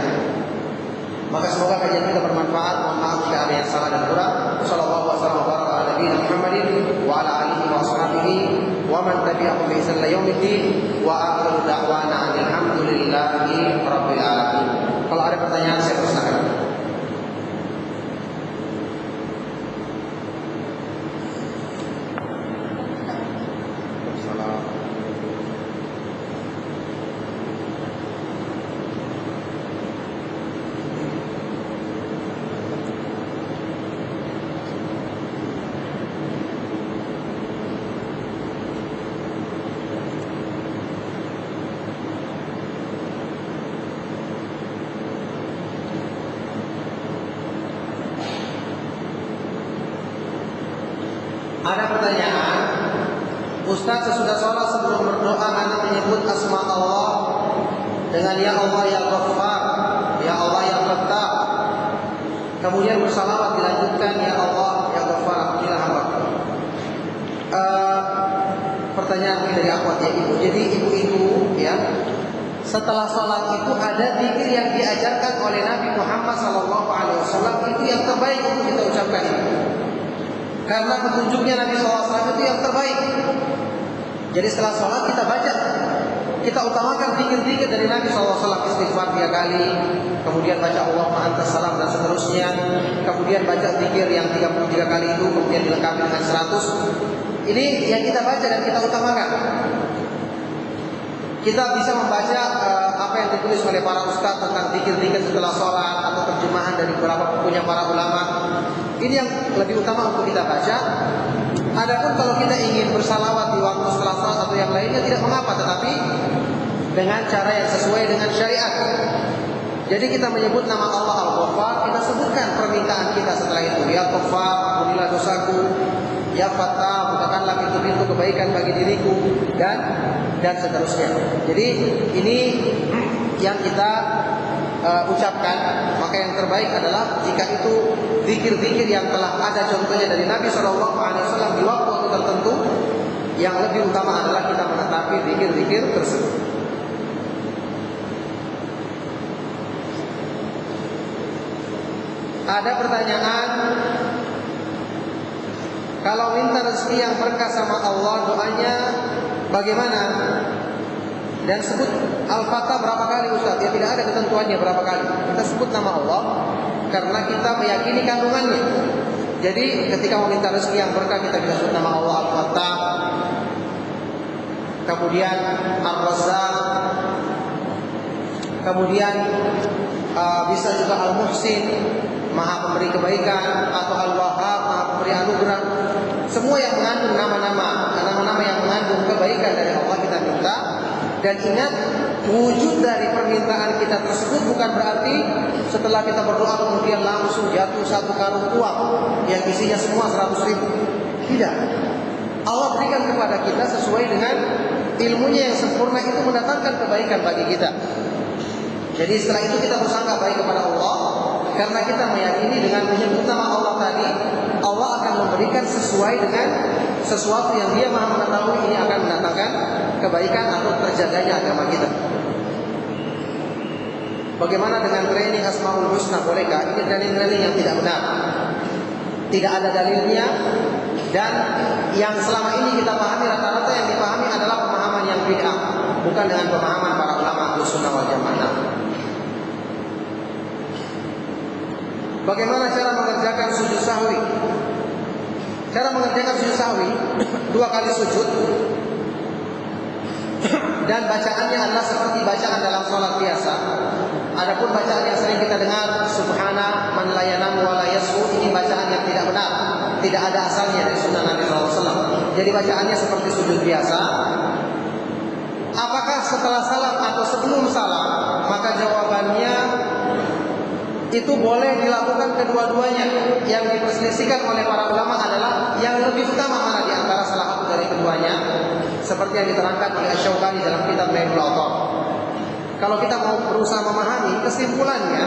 Maka semoga kajian kita bermanfaat. Mohon maaf jika ada yang salah dan kurang. Sallallahu wasallam wa baraka ala nabiyina Muhammadin wa ala alihi wa ashabihi wa man tabi'ahum bi ihsan ila yaumiddin wa akhiru da'wana alhamdulillahi rabbil alamin. Kalau ada pertanyaan saya persilakan. Ada pertanyaan, Ustaz, sesudah sholat sebelum berdoa anak menyebut asma Allah dengan ya Allah ya Ghaffar, ya Allah ya Fattah. Kemudian bersalawat dilanjutkan ya Allah ya Ghaffar, ampunilah hamba. Pertanyaan dari akhwat ya ibu. Jadi ibu-ibu ya, setelah sholat itu ada zikir yang diajarkan oleh Nabi Muhammad SAW, itu yang terbaik untuk kita ucapkan. Karena petunjuknya Nabi SAW itu yang terbaik. Jadi setelah sholat kita baca, kita utamakan zikir-zikir dari Nabi SAW. Istighfar 3 kali, kemudian baca Allahumma antas salam dan seterusnya. Kemudian baca zikir yang 33 kali itu, kemudian dilengkapi dengan 100. Ini yang kita baca dan kita utamakan. Kita bisa membaca apa yang ditulis oleh para ustaz tentang zikir-zikir setelah sholat, atau terjemahan dari beberapa bukunya para ulama. Ini yang lebih utama untuk kita baca. Adapun kalau kita ingin bersalawat di waktu setelah sholat atau yang lainnya tidak mengapa, tetapi dengan cara yang sesuai dengan syariat. Jadi kita menyebut nama Allah Al-Ghaffar, kita sebutkan permintaan kita setelah itu. Ya Ghaffar, ampunilah dosaku. Ya Fattah, bukakanlah pintu-pintu kebaikan bagi diriku, dan seterusnya. Jadi ini yang kita ucapkan. Maka yang terbaik adalah jika itu zikir-zikir yang telah ada contohnya dari Nabi SAW di waktu tertentu. Yang lebih utama adalah kita menetapi zikir-zikir tersebut. Ada pertanyaan, kalau minta rezeki yang berkah sama Allah, doanya bagaimana? Dan sebut Al-Fatah berapa kali Ustaz? Ya tidak ada ketentuannya berapa kali. Kita sebut nama Allah karena kita meyakini kandungannya. Jadi ketika mau minta rezeki yang berkah, kita bisa sebut nama Allah Al-Fatah. Kemudian Ar-Razzaq. Kemudian bisa juga Al-Muhsin, Maha Pemberi Kebaikan, atau Al-Wahhab, Maha Pemberi Anugerah. Semua yang mengandung nama-nama yang mengandung kebaikan dari Allah kita minta. Dan ingat, wujud dari permintaan kita tersebut bukan berarti setelah kita berdoa kemudian langsung jatuh 1 karung uang yang isinya semua 100.000. Tidak. Allah berikan kepada kita sesuai dengan ilmunya yang sempurna, itu mendatangkan kebaikan bagi kita. Jadi setelah itu kita bersangka baik kepada Allah, karena kita meyakini dengan menyebut nama Allah tadi, Allah akan memberikan sesuai dengan sesuatu yang Dia Maha mengetahui ini akan mendatangkan kebaikan atau terjaganya agama kita. Bagaimana dengan training Asmaul Husna, bolehkah? Ini dalil-dalil yang tidak benar. Tidak ada dalilnya, dan yang selama ini kita pahami, rata-rata yang dipahami adalah pemahaman yang bid'ah, bukan dengan pemahaman para ulama Ahlus Sunnah wal Jamaah. Bagaimana cara mengerjakan sujud sahwi? Cara mengerjakan sujud sahwi, 2 kali sujud. dan bacaannya adalah seperti bacaan dalam sholat biasa. Adapun bacaan yang sering kita dengar, subhana man la yanamu wa la yashu, ini bacaan yang tidak benar, tidak ada asalnya dari sunnah Nabi SAW. Jadi bacaannya seperti sujud biasa. Apakah setelah salam atau sebelum salam? Maka jawabannya itu boleh dilakukan kedua-duanya. Yang diperselisihkan oleh para ulama adalah yang lebih utama mana di antara salah satu dari keduanya, seperti yang diterangkan oleh Asy-Syaukani dalam kitab Nailul Awtar. Kalau kita mau berusaha memahami kesimpulannya,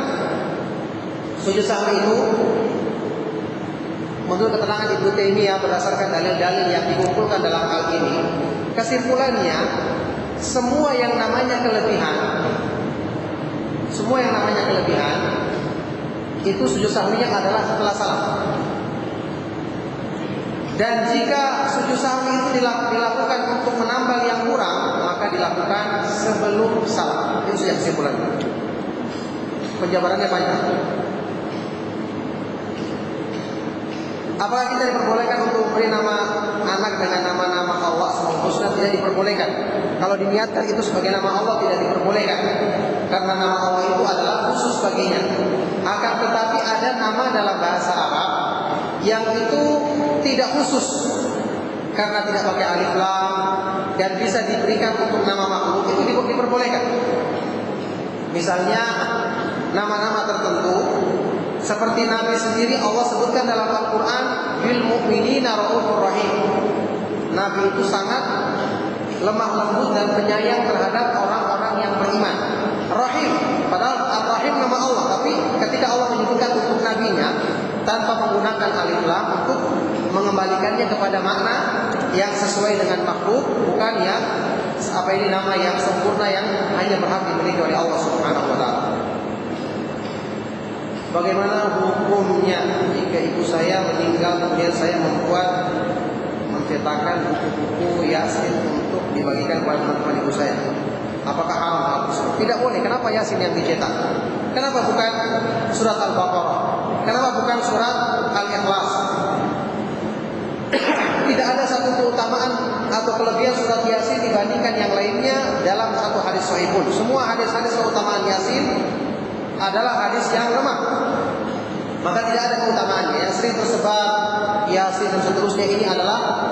sujud sahwi itu menurut keterangan Ibnu Taimiyah berdasarkan dalil-dalil yang dikumpulkan dalam hal ini, kesimpulannya semua yang namanya kelebihan itu sujud sahwinya adalah setelah salam. Dan jika sujud sahwi itu dilakukan untuk menambal yang kurang, maka dilakukan sebelum salam. Itu sudah kesimpulannya. Penjabarannya panjang. Apakah kita diperbolehkan untuk memberi nama anak dengan nama-nama Allah Asmaul Husna? Tidak diperbolehkan. Kalau diniatkan itu sebagai nama Allah, tidak diperbolehkan. Karena nama Allah itu adalah khusus baginya. Akan tetapi ada nama dalam bahasa Arab yang itu tidak khusus, karena tidak pakai alif lam dan bisa diberikan untuk nama makhluk, itu diperbolehkan. Misalnya nama-nama tertentu, seperti Nabi sendiri Allah sebutkan dalam Al-Quran, bil mu'minina raufur rahim. Nabi itu sangat lemah lembut dan penyayang terhadap orang-orang yang beriman. Rahim, padahal Ar-Rahim nama Allah, tapi ketika Allah menyebutkan untuk nabinya tanpa menggunakan alif lam untuk mengembalikannya kepada makna yang sesuai dengan makhluk, bukan yang nama yang sempurna yang hanya berhak dimiliki oleh Allah Subhanahu wa taala. Bagaimana hukumnya jika ibu saya meninggal kemudian saya mencetakkan buku-buku Yasin untuk dibagikan kepada teman-teman ibu saya? Apakah haram? Tidak boleh. Kenapa Yasin yang dicetak? Kenapa bukan surat Al-Baqarah? Kenapa bukan surat Al-Ikhlas? Tidak ada satu keutamaan atau kelebihan surat Yasin dibandingkan yang lainnya dalam satu hadis sahih pun. Semua hadis-hadis keutamaan Yasin adalah hadis yang lemah. Maka tidak ada keutamaannya. Yang sering tersebar Yasin dan seterusnya ini adalah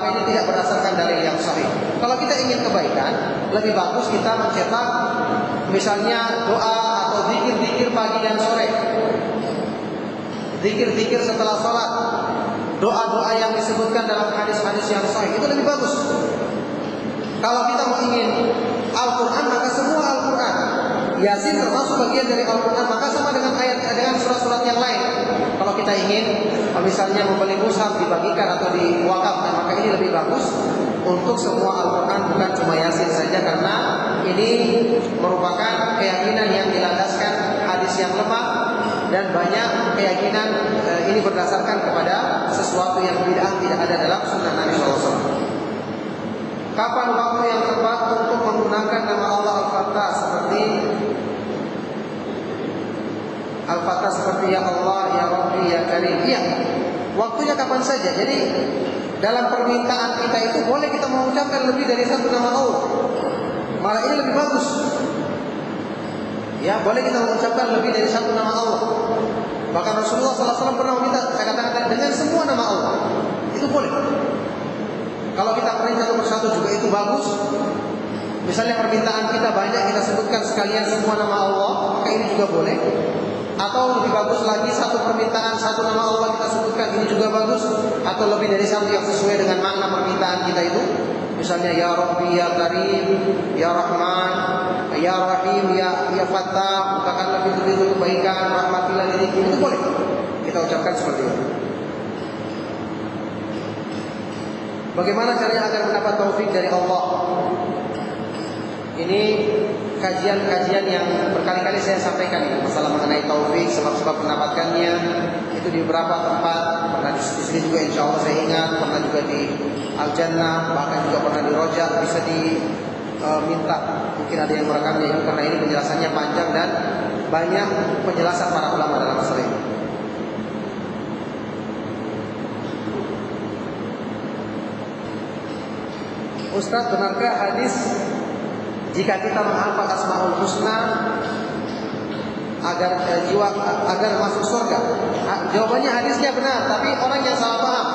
ini tidak berdasarkan dalil yang sahih. Kalau kita ingin kebaikan, lebih bagus kita mencetak misalnya doa atau zikir-zikir pagi dan sore, zikir-zikir setelah sholat, doa-doa yang disebutkan dalam hadis-hadis yang sahih, itu lebih bagus. Kalau kita mau ingin Al-Quran, maka semua Al-Quran. Yasin termasuk bagian dari Al-Quran, maka sama dengan dengan surat-surat yang lain. Kalau kita ingin misalnya membeli mushaf dibagikan atau diwakafkan, maka ini lebih bagus untuk semua Al-Quran, bukan cuma Yasin saja, karena ini merupakan keyakinan yang dilandaskan hadis yang lemah, dan banyak keyakinan ini berdasarkan kepada sesuatu yang bid'ah, tidak ada dalam sunnah Nabi SAW. Kapan waktu yang tepat untuk menggunakan nama Allah Al-Fatah seperti ya Allah, ya Rabbi, ya Karim? Iya, waktunya kapan saja. Jadi dalam permintaan kita itu boleh kita mengucapkan lebih dari satu nama Allah. Malah ini lebih bagus. Ya, boleh kita mengucapkan lebih dari satu nama Allah. Bahkan Rasulullah SAW pernah meminta, saya katakan, dengan semua nama Allah. Itu boleh. Kalau kita perintah satu persatu juga itu bagus. Misalnya permintaan kita banyak, kita sebutkan sekalian semua nama Allah, maka ini juga boleh. Atau lebih bagus lagi, satu permintaan satu nama Allah kita sebutkan, ini juga bagus. Atau lebih dari satu yang sesuai dengan makna permintaan kita itu. Misalnya ya Rabbi, ya Karim, ya Rahman, ya Rahim, ya Fattah, bukakan lebih kebaikan, rahmatilah diriku, itu boleh kita ucapkan seperti itu. Bagaimana caranya agar mendapat taufik dari Allah? Ini kajian-kajian yang berkali-kali saya sampaikan, masalah mengenai taufik, sebab-sebab mendapatkannya. Itu di beberapa tempat, pernah di sini juga insya Allah saya ingat, pernah juga di Al-Jannah, bahkan juga pernah di Rojak. Bisa diminta, mungkin ada yang merekamnya itu, karena ini penjelasannya panjang dan banyak penjelasan para ulama dalam masalah ini. Ustaz, benarkah hadis jika kita menghafal Asmaul Husna agar agar masuk surga? Jawabannya hadisnya benar, tapi orang yang salah paham.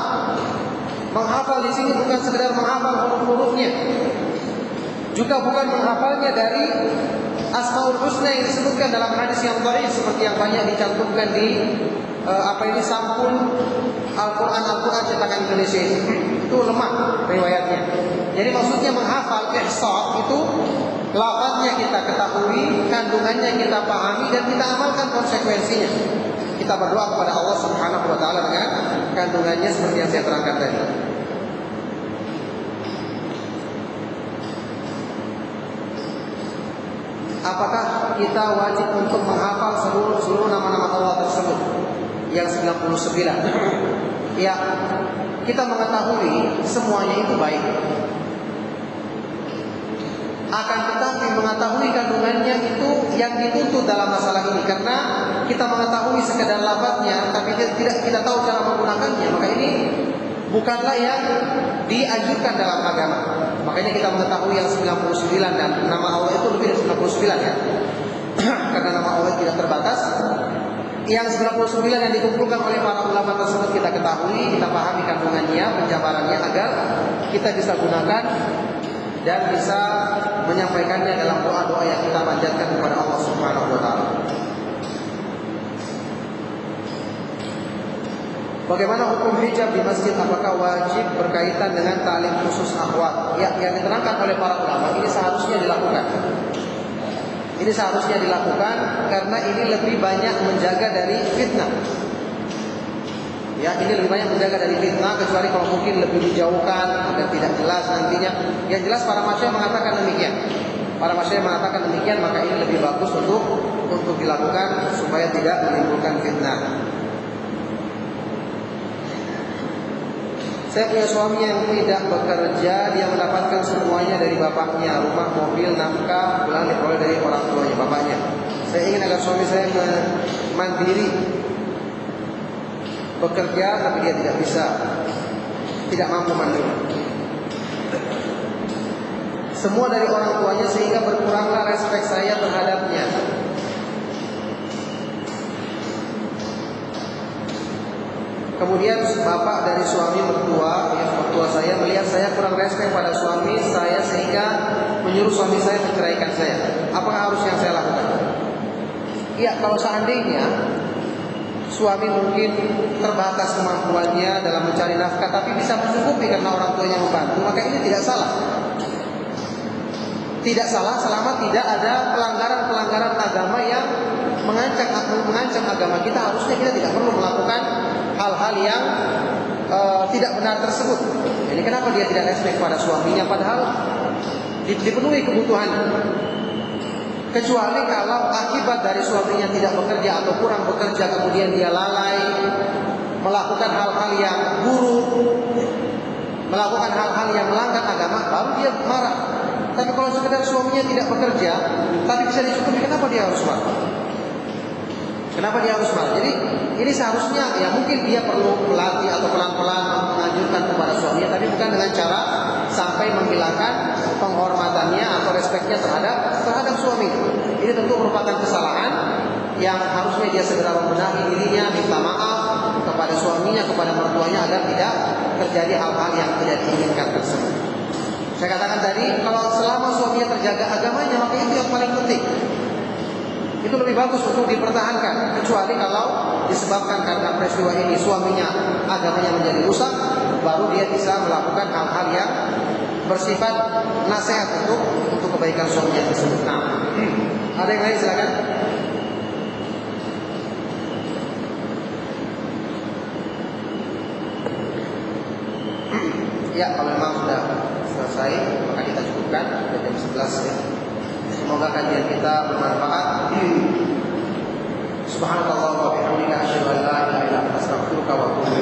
Menghafal di sini bukan sekedar menghafal huruf-hurufnya, juga bukan menghafalnya dari Asmaul Husna yang disebutkan dalam hadis yang dhaif seperti yang banyak dicantumkan di sampul Al-Quran cetakan Indonesia itu lemah riwayatnya. Jadi maksudnya menghafal ihsa itu lafaznya kita ketahui, kandungannya kita pahami, dan kita amalkan konsekuensinya. Kita berdoa kepada Allah Subhanahu wa taala dengan kandungannya seperti yang saya terangkan tadi. Apakah kita wajib untuk menghafal seluruh nama-nama Allah tersebut yang 99? Ya, kita mengetahui semuanya itu baik. Akan tetapi mengetahui kandungannya itu yang dituntut dalam masalah ini, karena kita mengetahui sekedar lafaznya tapi tidak kita tahu cara menggunakannya, maka ini bukanlah yang dianjurkan dalam agama. Makanya kita mengetahui yang 99, dan nama Allah itu lebih dari 99 ya. Karena nama Allah tidak terbatas. Yang 99 yang dikumpulkan oleh para ulama tersebut kita ketahui, kita pahami kandungannya, penjabarannya, agar kita bisa gunakan dan bisa menyampaikannya dalam doa-doa yang kita panjatkan kepada Allah Subhanahu wa taala. Bagaimana hukum hijab di masjid? Apakah wajib berkaitan dengan ta'lim khusus akhwat? Ya, yang diterangkan oleh para ulama, ini seharusnya dilakukan. Ini seharusnya dilakukan karena ini lebih banyak menjaga dari fitnah. Ya, ini lebih banyak menjaga dari fitnah, kecuali kalau mungkin lebih dijauhkan agar tidak jelas nantinya. Yang jelas para masyayikh mengatakan demikian. Para masyayikh mengatakan demikian, maka ini lebih bagus untuk dilakukan supaya tidak menimbulkan fitnah. Saya punya suami yang tidak bekerja, dia mendapatkan semuanya dari bapaknya, rumah, mobil, nafkah, pulang diperoleh dari orang tuanya, bapaknya. Saya ingin agar suami saya mandiri, bekerja tapi dia tidak bisa, tidak mampu mandiri. Semua dari orang tuanya, sehingga berkuranglah respek saya terhadapnya. Kemudian bapak dari suami mertua saya melihat saya kurang respek pada suami saya sehingga menyuruh suami saya menceraikan saya. Apakah harus yang saya lakukan? Ya, kalau seandainya suami mungkin terbatas kemampuannya dalam mencari nafkah tapi bisa mencukupi karena orang tuanya membantu, maka ini tidak salah. Tidak salah selama tidak ada pelanggaran-pelanggaran agama yang mengancam agama kita. Harusnya kita tidak perlu melakukan hal-hal yang tidak benar tersebut. Jadi kenapa dia tidak respek pada suaminya padahal dipenuhi kebutuhan? Kecuali kalau akibat dari suaminya tidak bekerja atau kurang bekerja, kemudian dia lalai melakukan hal-hal yang buruk, melakukan hal-hal yang melanggar agama, baru dia marah. Tapi kalau sekedar suaminya tidak bekerja tapi bisa dicukupi, kenapa dia harus marah? Kenapa dia harus marah? Jadi ini seharusnya ya mungkin dia perlu melatih atau pelan-pelan menganjurkan kepada suaminya, tapi bukan dengan cara sampai menghilangkan penghormatannya atau respeknya terhadap suami. Ini tentu merupakan kesalahan yang harusnya dia segera membenahi dirinya, minta maaf kepada suaminya, kepada mertuanya, agar tidak terjadi hal-hal yang tidak diinginkan tersebut. Saya katakan tadi, kalau selama suaminya terjaga agamanya, maka itu yang paling penting. Itu lebih bagus untuk dipertahankan. Kecuali kalau disebabkan karena peristiwa ini suaminya agamanya menjadi rusak, baru dia bisa melakukan hal-hal yang bersifat nasihat untuk kebaikan suaminya tersebut. Nah, ada yang lain silakan. Ya, kalau memang sudah selesai, maka kita cukupkan jam 11 ya. Semoga kajian kita bermanfaat. Subhanallah wa bihamdika asyhadu an la ilaha illa anta astaghfiruka wa atubu